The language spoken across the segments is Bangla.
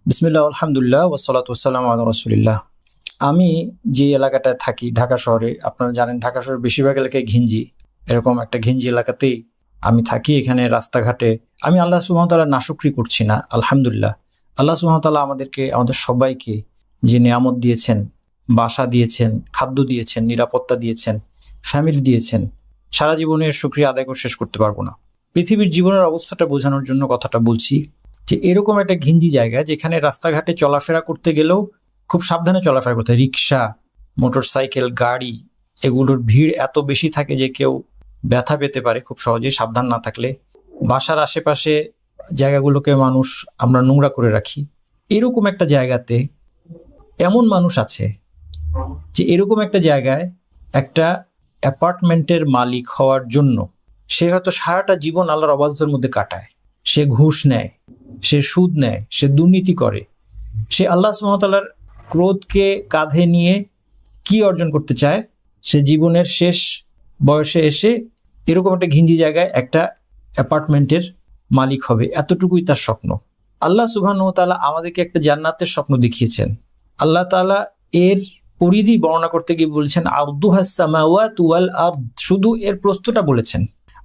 বিসমিল্লাহ আলহামদুলিল্লাহ ওয়াসসালাতু ওয়াসসালামু আলা রাসূলিল্লাহ। আমি যে এলাকাটায় থাকি ঢাকা শহরে, আপনারা জানেন ঢাকা শহরের বেশিরভাগ এলাকায় ঘিঞ্জি। এরকম একটা ঘিঞ্জি এলাকাতেই আমি থাকি। এখানে রাস্তাঘাটে আমি আল্লাহ সুবহানাহু ওয়া তাআলার নাশুকরি করছি না, আলহামদুলিল্লাহ। আল্লাহ সুবহানাহু ওয়া তাআলা আমাদের সবাইকে যে নিয়ামত দিয়েছেন, বাসা দিয়েছেন, খাদ্য দিয়েছেন, নিরাপত্তা দিয়েছেন, ফ্যামিলি দিয়েছেন, সারা জীবনের শুকরিয়া আদায় করে শেষ করতে পারবো না। পৃথিবীর জীবনের অবস্থাটা বোঝানোর জন্য কথাটা বলছি যে এরকম একটা ঘিঞ্জি জায়গা যেখানে রাস্তাঘাটে চলাফেরা করতে গেলেও খুব সাবধানে চলাফেরা করতে হয়। রিক্সা, মোটরসাইকেল, গাড়ি, এগুলোর ভিড় এত বেশি থাকে যে কেউ ব্যথা পেতে পারে খুব সহজেই সাবধান না থাকলে। বাসার আশেপাশে জায়গাগুলোকে আমরা নোংরা করে রাখি। এরকম একটা জায়গাতে এমন মানুষ আছে যে এরকম একটা জায়গায় একটা অ্যাপার্টমেন্টের মালিক হওয়ার জন্য সে হয়তো সারাটা জীবন আল্লাহর অবাধ্যতার মধ্যে কাটায়। সে ঘুষ নেয়, সে সুদ নেয়, সে দুর্নীতি করে। সে আল্লাহ সুবহানাহু ওয়া তাআলার ক্রোধকে কাঁধে নিয়ে কি অর্জন করতে চায়? সে জীবনের শেষ বয়সে এসে এরকম একটা ঘিঞ্জি জায়গায় একটা অ্যাপার্টমেন্টের মালিক হবে, এতটুকুই তার স্বপ্ন। আল্লাহ সুবহানাহু ওয়া তাআলা আমাদেরকে একটা জান্নাতের স্বপ্ন দেখিয়েছেন। আল্লাহ তাআলা এর পরিধি বর্ণনা করতে গিয়ে বলছেন আরদুহাস সামাওয়াতু ওয়াল আরদ, শুধু এর প্রস্থটা বলেছেন।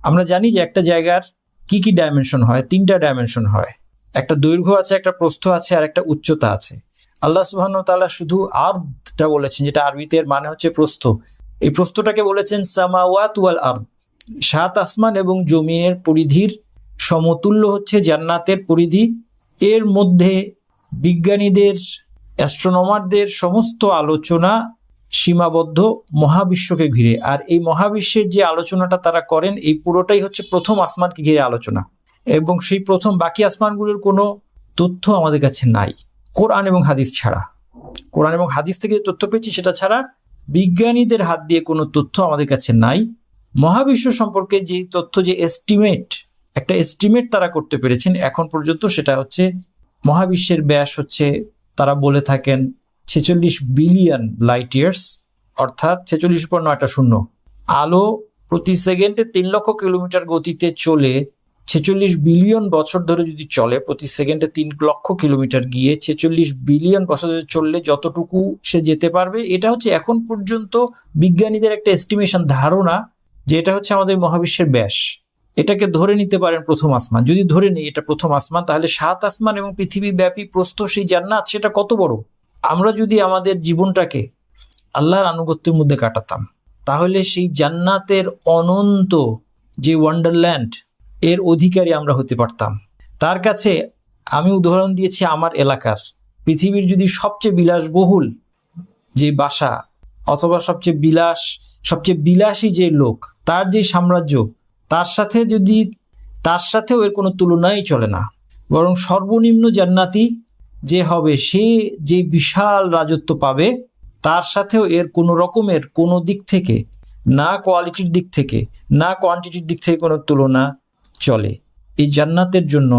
আমরা জানি যে একটা জায়গার কি কি ডাইমেনশন হয়, 3টা ডাইমেনশন হয়। একটা দৈর্ঘ্য আছে, একটা প্রস্থ আছে, আর একটা উচ্চতা আছে। আল্লাহ সুবহানাহু ওয়া তাআলা শুধু আরদটা বলেছেন, যেটা আরবিতে এর মানে হচ্ছে প্রস্থ। এই প্রস্থটাকে বলেছেন সামাওয়াত ওয়াল আরদ। 7 আসমান এবং জমিনের পরিধির সমতুল্য হচ্ছে জান্নাতের পরিধি। এর মধ্যে বিজ্ঞানীদের, অ্যাস্ট্রোনমারদের সমস্ত আলোচনা সীমাবদ্ধ মহাবিশ্বকে ঘিরে। আর এই মহাবিশ্বের যে আলোচনাটা তারা করেন, এই পুরোটাই হচ্ছে প্রথম আসমানকে ঘিরে আলোচনা। এবং সেই প্রথম বাকি আসমানগুলোর কোনো তথ্য আমাদের কাছে নাই কোরআন এবং হাদিস ছাড়া। কোরআন এবং হাদিস থেকে যে তথ্য পেয়েছি সেটা ছাড়া বিজ্ঞানীদের হাত দিয়ে কোনো তথ্য আমাদের কাছে নাই। মহাবিশ্ব সম্পর্কে যে তথ্য, যে একটা এস্টিমেট তারা করতে পেরেছেন এখন পর্যন্ত, সেটা হচ্ছে মহাবিশ্বের ব্যাস হচ্ছে, তারা বলে থাকেন 46 বিলিয়ন লাইট ইয়ার্স, অর্থাৎ 46 পর 9টা শূন্য। আলো প্রতি সেকেন্ডে 3 লক্ষ কিলোমিটার গতিতে চলে 46 বিলিয়ন বছর ধরে যদি চলে, প্রতি সেকেন্ডে 3 লক্ষ কিলোমিটার গিয়ে 46 বিলিয়ন বছর ধরে চললে যতটুকু সে যেতে পারবে, এটা হচ্ছে এখন পর্যন্ত বিজ্ঞানীদের একটা এস্টিমেশন, ধারণা যে এটা হচ্ছে আমাদের মহাবিশ্বের ব্যাস। এটাকে ধরে নিতে পারেন প্রথম আসমান। যদি ধরে নেই এটা প্রথম আসমান, তাহলে 7 আসমান এবং পৃথিবী ব্যাপী প্রস্থ সেই জান্নাত, সেটা কত বড়। আমরা যদি আমাদের জীবনটাকে আল্লাহর আনুগত্যের মধ্যে কাটাতাম, তাহলে সেই জান্নাতের অনন্ত যে ওয়ান্ডারল্যান্ড, এর অধিকারী আমরা হতে পারতাম। তার কাছে আমি উদাহরণ দিয়েছি আমার এলাকার। পৃথিবীর যদি সবচেয়ে বিলাসবহুল যে বাসা, অথবা সবচেয়ে বিলাসী যে লোক, তার যে সাম্রাজ্য, তার সাথেও এর কোনো তুলনাই চলে না। বরং সর্বনিম্ন জান্নাতি যে হবে, সে যে বিশাল রাজত্ব পাবে, তার সাথেও এর কোনো রকমের কোনো দিক থেকে, না কোয়ালিটির দিক থেকে না কোয়ান্টিটির দিক থেকে কোনো তুলনা চলে। এই জান্নাতের জন্য,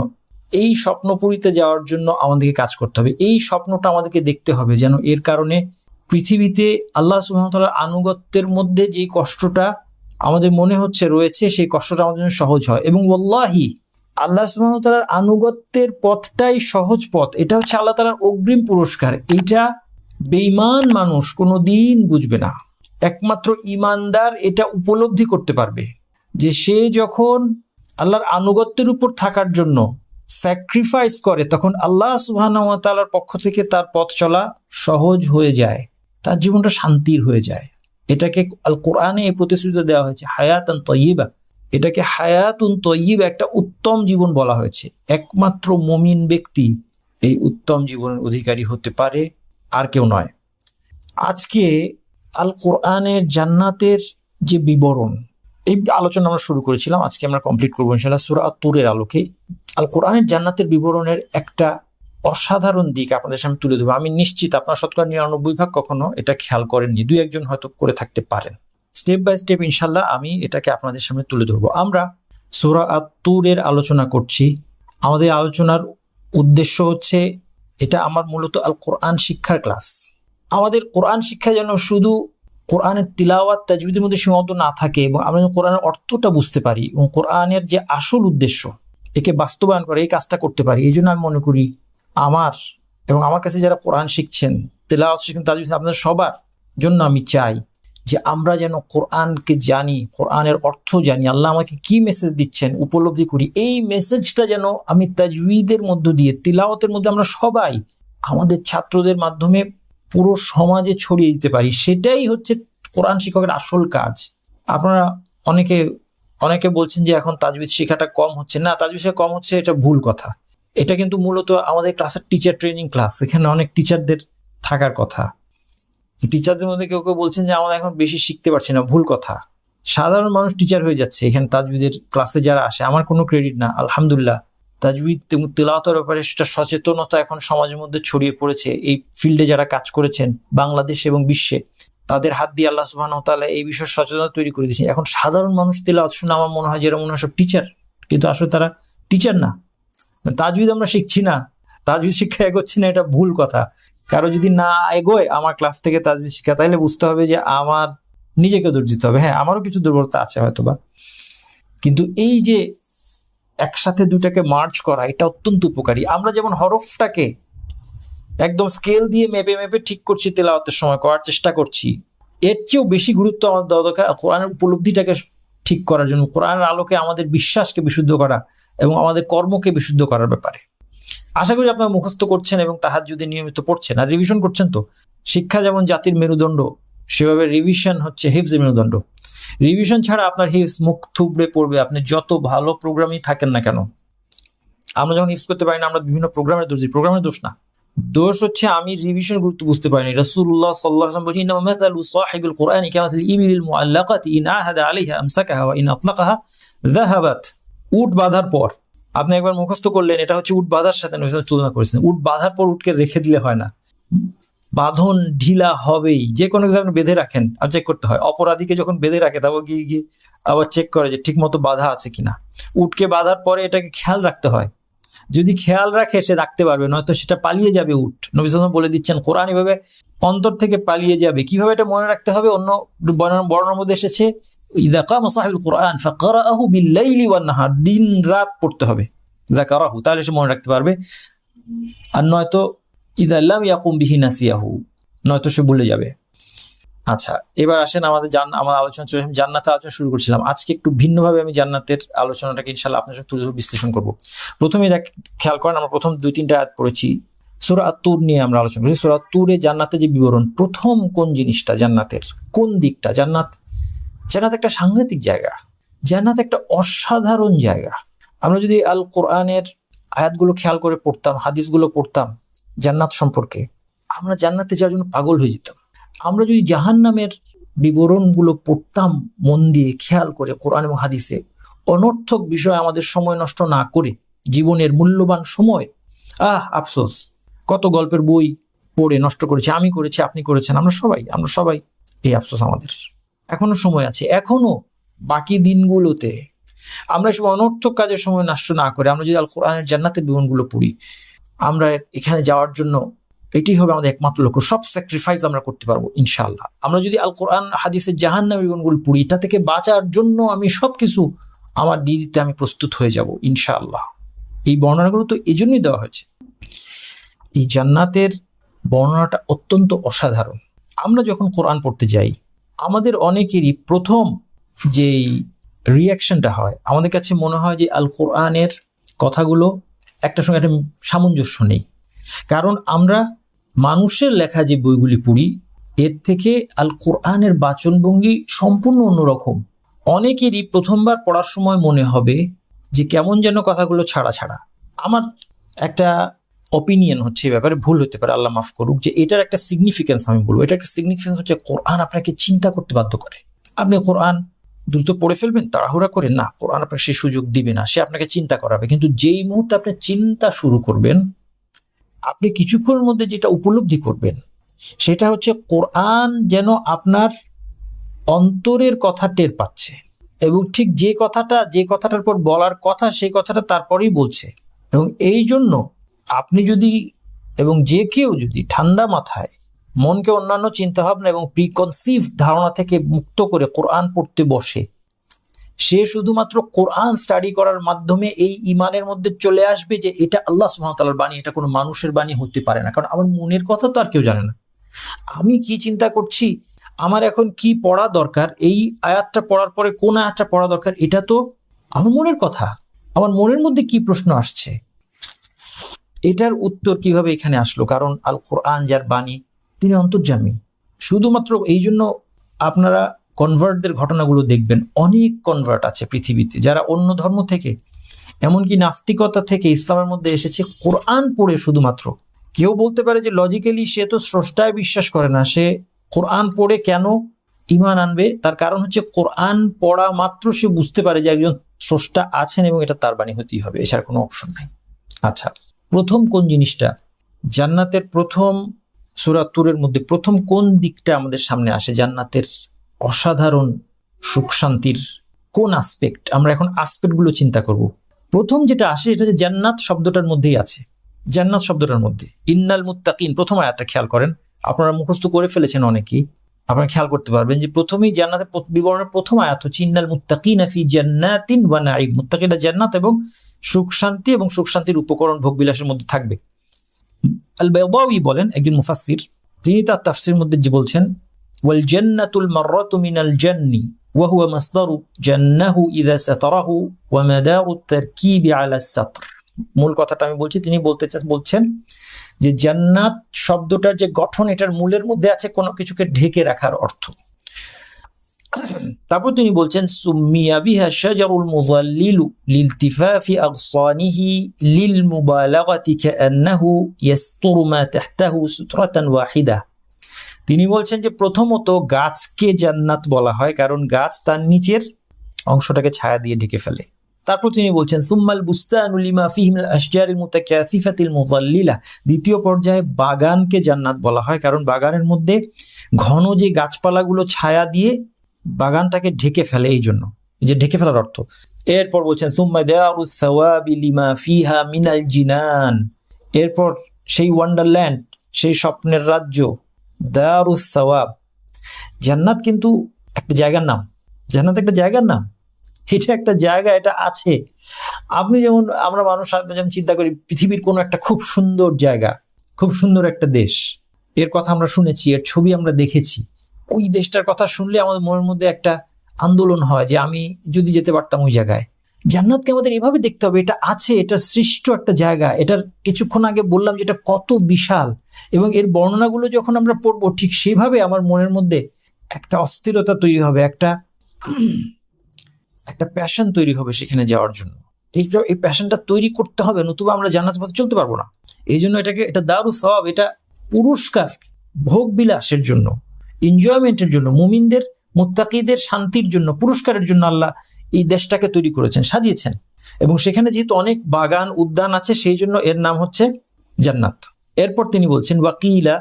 এই স্বপ্নপুরীতে যাওয়ার জন্য আমাদেরকে কাজ করতে হবে। এই স্বপ্নটা আমাদেরকে দেখতে হবে, যেন এর কারণে পৃথিবীতে আল্লাহ সুবহানাহু ওয়া তাআলার আনুগত্যের মধ্যে যে কষ্টটা আমাদের মনে হচ্ছে রয়েছে, সেই কষ্টটা আমাদের জন্য সহজ হয়। এবং ওয়াল্লাহি, আল্লাহ সুবহানাহু ওয়া তাআলার আনুগত্যের পথটাই সহজ পথ। এটা হচ্ছে আল্লাহ তাআলার অগ্রিম পুরস্কার। এইটা বেঈমান মানুষ কোনোদিন বুঝবে না। একমাত্র ঈমানদার এটা উপলব্ধি করতে পারবে যে সে যখন আল্লাহর আনুগত্যের উপর থাকার জন্য স্যাক্রিফাইস করে, তখন আল্লাহ সুবহানাহু ওয়া তাআলার পক্ষ থেকে তার পথ চলা সহজ হয়ে যায়, তার জীবনটা শান্তির হয়ে যায়। এটাকে আল কোরআনে এই প্রতিশ্রুতি দেওয়া হয়েছে হায়াতান তাইয়্যিবা। এটাকে হায়াতুন তাইয়্যিবা, একটা উত্তম জীবন বলা হয়েছে। একমাত্র মুমিন ব্যক্তি এই উত্তম জীবনের অধিকারী হতে পারে, আর কেউ নয়। আজকে আল কোরআনের জান্নাতের যে বিবরণ, এই আলোচনা আমরা শুরু করেছিলাম, আজকে আমরা কমপ্লিট করবো ইনশাআল্লাহ সূরা আত-তুরের আলোকে। আল কোরআনের জান্নাতের বিবরণের একটা অসাধারণ দিক আপনাদের সামনে তুলে ধরবো। আমি নিশ্চিত আপনার 99% কখনো এটা খেয়াল করেননি, 2-1 হয়তো করে থাকতে পারেন। স্টেপ বাই স্টেপ ইনশাআল্লাহ আমি এটাকে আপনাদের সামনে তুলে ধরবো। আমরা সূরা আত-তুরের আলোচনা করছি। আমাদের আলোচনার উদ্দেশ্য হচ্ছে, এটা আমার মূলত আল কোরআন শিক্ষার ক্লাস। আমাদের কোরআন শিক্ষা যেন শুধু কোরআনের তিলাওয়াত তাজবিদের মধ্যে সীমাবদ্ধ না থাকে, এবং আমরা কোরআনের অর্থটা বুঝতে পারি এবং কোরআনের যে আসল উদ্দেশ্য, একে বাস্তবায়ন করে, এই কাজটা করতে পারি। এই জন্য আমি মনে করি আমার এবং আমার কাছে যারা কোরআন শিখছেন, তেলাওয়াত শিখছেন, তাজউদ শিখছেন, আপনাদের সবার জন্য আমি চাই যে আমরা যেন কোরআনকে জানি, কোরআনের অর্থ জানি, আল্লাহ আমাকে কি মেসেজ দিচ্ছেন উপলব্ধি করি। এই মেসেজটা যেন আমি তাজউইদের মধ্য দিয়ে, তিলাওয়াতের মধ্যে আমরা সবাই আমাদের ছাত্রদের মাধ্যমে পুরো সমাজে ছড়িয়ে দিতে পারি। সেটাই হচ্ছে কোরআন শিক্ষকের আসল কাজ। আপনারা অনেকে অনেকে বলছেন যে এখন তাজউদ শেখাটা কম হচ্ছে। না, তাজউদ শেখা কম হচ্ছে এটা ভুল কথা। এটা কিন্তু মূলত আমাদের ক্লাসের টিচার ট্রেনিং ক্লাস, এখানে অনেক টিচারদের থাকার কথা। টিচারদের মধ্যে কেউ কেউ বলছেন যে আমরা এখন বেশি শিখতে পারছি না, ভুল কথা। সাধারণ মানুষ টিচার হয়ে যাচ্ছে এখানে তাজউদের ক্লাসে যারা আসে। আমার কোনো ক্রেডিট না, আলহামদুলিল্লাহ। তাজউদ তিলাওয়াতের ব্যাপারে সেটা সচেতনতা এখন সমাজের মধ্যে ছড়িয়ে পড়েছে। এই ফিল্ডে যারা কাজ করেছেন বাংলাদেশ এবং বিশ্বে, তাদের হাত দিয়ে আল্লাহ সুবহানাহু ওয়া তাআলা এই বিষয়ে সচেতনতা তৈরি করে দিয়েছেন। এখন সাধারণ মানুষ তিলাওয়াত শুনে আমার মনে হয় যেটা মনে হয় সব টিচার, কিন্তু আসলে তারা টিচার না। তাজউদ আমরা শিখছি না, তাজউদ শিক্ষা এগোচ্ছি না, এটা ভুল কথা। কারো যদি না এগোয় আমার ক্লাস থেকে তাজউদ শিক্ষা, তাহলে বুঝতে হবে যে আমার নিজেকে দোষ দিতে হবে। হ্যাঁ, আমারও কিছু দুর্বলতা আছে হয়তোবা, কিন্তু এই যে একসাথে দুটাকে মার্জ করা, এটা অত্যন্ত উপকারী। আমরা যেমন হরফটাকে একদম স্কেল দিয়ে মেপে মেপে ঠিক করছি, তেলাওয়াতের সময় করার চেষ্টা করছি, এর চেয়েও বেশি গুরুত্ব আমাদের দেওয়া দরকার কোরআনের উপলব্ধিটাকে ঠিক করার জন্য, কোরআনের আলোকে আমাদের বিশ্বাসকে বিশুদ্ধ করা এবং আমাদের কর্মকে বিশুদ্ধ করার ব্যাপারে। আশা করি আপনারা মুখস্থ করছেন এবং তাহাজ্জুদে নিয়মিত পড়ছেন আর রিভিশন করছেন। তো শিক্ষা যেমন জাতির মেরুদণ্ড, সেভাবে রিভিশন হচ্ছে হিফজের মেরুদণ্ড। রিভিশন ছাড়া আপনার হিফজ মুখ থুবড়ে পড়বে, আপনি যত ভালো প্রোগ্রামই থাকেন না কেন। আমরা যখন হিফজ করতে পারি না, আমরা বিভিন্ন প্রোগ্রামের দোষ দিই। প্রোগ্রামের দোষ না, দোষ হচ্ছে আমি রিভিশন গুরুত্ব বুঝতে পারিনি। রাসূলুল্লাহ সাল্লাল্লাহু আলাইহি ওয়াসাল্লাম বলেছেন, ইন্নামা মাসালু সাহিবিল কুরআনি কামাসাল ইবিলিল মুআল্লাকাতি ইন আহাদা আলাইহা আমসাকাহা ওয়া ইন আতলাকাহা যাহাবাত। উট বাঁধার পর আপনি একবার মুখস্থ করলেন, এটা হচ্ছে উট বাঁধার সাথে তুলনা করেছেন। উট বাঁধার পর উটকে রেখে দিলে হয় না, বাঁধন ঢিলা হবেই। যে কোনো কিছু আপনি বেঁধে রাখেন আর চেক করতে হয়। অপরাধীকে যখন বেঁধে রাখে তারপর গিয়ে আবার চেক করে যে ঠিক মতো বাঁধা আছে কিনা। উটকে বাঁধার পরে এটাকে খেয়াল রাখতে হয়, যদি খেয়াল রাখে সে রাখতে পারবে, নয়তো সেটা পালিয়ে যাবে। উট নবী সাল্লাল্লাহু আলাইহি ওয়াসাল্লাম বলে দিচ্ছেন কোরআন এভাবে অন্তর থেকে পালিয়ে যাবে। কিভাবে এটা মনে রাখতে হবে? অন্য বর্ণনার মধ্যে এসেছে, ইযা কামা সাহিবুল কুরআন ফাকরাহু বিল-লাইলি ওয়ান-নাহার, দিন রাত পড়তে হবে যাকারাহু, তাহলে সে মনে রাখতে পারবে। আর নয়তো ইযা লাম ইয়াকুম বিহি নাসিয়াহু, নয়তো সে ভুলে যাবে। আচ্ছা, এবার আসেন আমার আলোচনা চলে, জান্নাতের আলোচনা শুরু করছিলাম। আজকে একটু ভিন্নভাবে আমি জান্নাতের আলোচনাটাকে ইনশাআল্লাহ আপনার সাথে তুলে বিশ্লেষণ করব। প্রথমে খেয়াল করেন, আমরা প্রথম 2-3টা আয়াত পড়েছি, সূরা আত-তুর নিয়ে আমরা আলোচনা করেছি। সূরা আত-তুরে জান্নাতের যে বিবরণ, প্রথম কোন জিনিসটা, জান্নাতের কোন দিকটা, জান্নাত একটা সাংঘাতিক জায়গা, জান্নাত একটা অসাধারণ জায়গা। আমরা যদি আল কোরআনের আয়াতগুলো খেয়াল করে পড়তাম, হাদিসগুলো পড়তাম জান্নাত সম্পর্কে, আমরা জান্নাতে যাওয়ার জন্য পাগল হয়ে যেতাম। আমরা যদি জাহান্নামের বিবরণগুলো পড়তাম মন দিয়ে খেয়াল করে কোরআন এবং হাদিসে, অনর্থক বিষয় আমাদের সময় নষ্ট না করে, জীবনের মূল্যবান সময়, আফসোস, কত গল্পের বই পড়ে নষ্ট করেছি, আমি করেছি, আপনি করেছেন, আমরা সবাই এই আফসোস আমাদের। এখনো সময় আছে, এখনো বাকি দিনগুলোতে আমরা সব অনর্থক কাজের সময় নষ্ট না করে আমরা যদি আল কোরআনের জান্নাতের বিবরণগুলো পড়ি, আমরা এখানে যাওয়ার জন্য এটি হবে আমাদের একমাত্র লক্ষ্য। সব স্যাক্রিফাইস আমরা করতে পারবো ইনশাআল্লাহ। আমরা যদি আল কোরআন হাদিসের জাহান্নামের বিবরণগুলো পড়ি, এটা থেকে বাঁচার জন্য আমি সবকিছু আমার দিয়ে দিতে আমি প্রস্তুত হয়ে যাব ইনশাআল্লাহ। এই বর্ণনাগুলো তো এই জন্যই দেওয়া হয়েছে। এই জান্নাতের বর্ণনাটা অত্যন্ত অসাধারণ। আমরা যখন কোরআন পড়তে যাই, আমাদের অনেকেরই প্রথম যেই রিয়াকশনটা হয়, আমাদের কাছে মনে হয় যে আল কোরআনের কথাগুলো একটার সঙ্গে একটা সামঞ্জস্য নেই। কারণ আমরা মানুষের লেখা যে বইগুলি পড়ি, এর থেকে আল কোরআনের বাচনভঙ্গি সম্পূর্ণ অন্যরকম। অনেকেরই প্রথমবার পড়ার সময় মনে হবে যে কেমন যেন কথাগুলো ছাড়া ছাড়া। আমার একটা অপিনিয়ন হচ্ছে, এই ব্যাপারে ভুল হতে পারে, আল্লাহ মাফ করুক, যে এটার একটা সিগনিফিকেন্স আমি বলবো। এটা একটা সিগনিফিকেন্স হচ্ছে কোরআন আপনাকে চিন্তা করতে বাধ্য করে। আপনি কোরআন দ্রুত পড়ে ফেলবেন তাড়াহুড়া করে, না, কোরআন আপনাকে সে সুযোগ দিবে না, সে আপনাকে চিন্তা করাবে। কিন্তু যেই মুহূর্তে আপনি চিন্তা শুরু করবেন, আপনি কিছুক্ষণের মধ্যে যেটা উপলব্ধি করবেন সেটা হচ্ছে কোরআন যেন আপনার অন্তরের কথা টের পাচ্ছে, এবং ঠিক যে কথাটার পর বলার কথা সেই কথাটা তারপরেই বলছে। এবং এই জন্য আপনি যদি, এবং যে কেউ যদি ঠান্ডা মাথায় মনকে অন্যান্য চিন্তাভাবনা এবং প্রিকনসিভ ধারণা থেকে মুক্ত করে কোরআন পড়তে বসে, সে শুধুমাত্র কোরআন স্টাডি করার মাধ্যমে এই ইমানের মধ্যে চলে আসবে যে এটা আল্লাহ সুবহানাহু ওয়া তাআলার বাণী, এটা কোনো মানুষের বাণী হতে পারে না। কারণ আমার মনের কথা তো আর কেউ জানে না, আমি কি চিন্তা করছি, আমার এখন কি পড়া দরকার, এই আয়াতটা পড়ার পরে কোন আয়াতটা পড়া দরকার, এটা তো আমার মনের কথা। আমার মনের মধ্যে কি প্রশ্ন আসছে, এটার উত্তর কিভাবে এখানে আসলো? কারণ আল কোরআন যার বাণী, তিনি অন্তর্যামী। শুধুমাত্র এই জন্য আপনারা কনভার্টদের ঘটনাগুলো দেখবেন, অনেক কনভার্ট আছে পৃথিবীতে যারা অন্য ধর্ম থেকে, এমনকি নাস্তিকতা থেকে ইসলামের মধ্যে এসেছে কোরআন পড়ে। শুধুমাত্র কেউ বলতে পারে যে লজিক্যালি সে তো স্রষ্টায় বিশ্বাস করে না, সে কোরআন পড়ে কেন ঈমান আনবে? তার কারণ হচ্ছে কোরআন পড়া মাত্র সে বুঝতে পারে যে একজন স্রষ্টা আছেন এবং এটা তার বাণী হতেই হবে, এছাড়া কোনো অপশন নাই। আচ্ছা, প্রথম কোন জিনিসটা জান্নাতের প্রথম সূরা তুরের মধ্যে প্রথম কোন দিকটা আমাদের সামনে আসে? জান্নাতের অসাধারণ সুখ শান্তির কোন আসপেক্ট? আমরা এখন আসপেক্টগুলো চিন্তা করব। প্রথম যেটা আসে এটা যে জান্নাত শব্দটার মধ্যেই আছে। জান্নাত শব্দটার মধ্যে ইন্নাল মুত্তাকিন, প্রথম আয়াতটা খেয়াল করেন, আপনারা মুখস্থ করে ফেলেছেন অনেকেই, আপনারা খেয়াল করতে পারবেন যে প্রথমেই জান্নাতের বিবরণের প্রথম আয়াত হচ্ছে ইন্নাল মুত্তাকিনা ফি জান্নাতিন ওয়া নাঈম। মুত্তাকিনা জান্নাত এবং সুখ শান্তি এবং সুখ শান্তির উপকরণ ভোগ বিলাসের মধ্যে থাকবে। আল বাইদাউই বলেন, একজন মুফাসসির, তিনি তার তাফসীরের মধ্যে যে বলছেন ওয়াল জান্নাতুল মাররাতু মিনাল জান্নি ওয়া হুয়া মাসদারু জান্নাহু ইযা সাতারাহু ওয়া মাদারু তারকিবি আলা সাতর। মূল কথাটা আমি বলছি, তিনি বলছেন যে জান্নাত শব্দটার যে গঠন, এটার মূলের মধ্যে আছে কোনো কিছুকে ঢেকে রাখার অর্থ। তারপর তিনি বলছেন সুম্মিয়া বিহা শাজারুল মুযাল্লিলু লিলতিফাফি আগসানিহি লিল মুবালাগাতি কাআন্নাহু ইয়াসতুরু মা তাহতাহু সুতরাতান ওয়াহিদা। তিনি বলছেন যে প্রথমত গাছকে জান্নাত বলা হয় কারণ গাছ তার নিচের অংশটাকে ছায়া দিয়ে ঢেকে ফেলে। তারপর তিনি বলছেন সুম্মাল বুস্তানু লিমা ফিহি মিনাল আশজারিল মুতাকাসিফাতিল মুযাল্লিলা। দ্বিতীয় পর্যায়ে বাগানকে জান্নাত বলা হয় কারণ বাগানের মধ্যে ঘন যে গাছপালাগুলো ছায়া দিয়ে বাগানটাকে ঢেকে ফেলে, এই জন্য, এই যে ঢেকে ফেলার অর্থ। এরপর বলছেন সুম্মা দারুস সাওয়াবি লিমা ফিহা মিনাল জিনান। এরপর সেই ওয়ান্ডারল্যান্ড, সেই স্বপ্নের রাজ্য, দারুস সাওয়াব। জান্নাত কিন্তু একটা জায়গার নাম, জান্নাত একটা জায়গার নাম, এটা একটা জায়গা, এটা আছে। আপনি যেমন, আমরা মানুষ যেমন চিন্তা করি পৃথিবীর কোনো একটা খুব সুন্দর জায়গা, খুব সুন্দর একটা দেশ, এর কথা আমরা শুনেছি, এর ছবি আমরা দেখেছি, ওই দেশটার কথা শুনলে আমাদের মনের মধ্যে একটা আন্দোলন হয় যে আমি যদি যেতে পারতাম ওই জায়গায়। জান্নাতকে আমাদের এভাবে দেখতে হবে, এটা আছে, এটা সৃষ্ট একটা জায়গা। এটার কিছুক্ষণ আগে বললাম যে এটা কত বিশাল, এবং এর বর্ণনাগুলো যখন আমরা পড়বো ঠিক সেভাবে আমার মনের মধ্যে একটা অস্থিরতা তৈরি হবে, একটা প্যাশন তৈরি হবে সেখানে যাওয়ার জন্য। এই প্যাশনটা তৈরি করতে হবে, নতুবা আমরা জান্নাতের পথে চলতে পারবো না। এই জন্য এটা দারুস সাওয়াব, এটা পুরস্কার, ভোগ বিলাসের জন্য, এনজয়মেন্টের জন্য, মুমিনদের মুত্তাকিদের শান্তির জন্য, পুরস্কারের জন্য আল্লাহ এই দেশটাকে তৈরি করেছেন, সাজিয়েছেন। এবং সেখানে যেহেতু অনেক বাগান উদ্যান আছে, সেই জন্য এর নাম হচ্ছে জান্নাত। এরপর তিনি বলছেন ওয়াকিলা,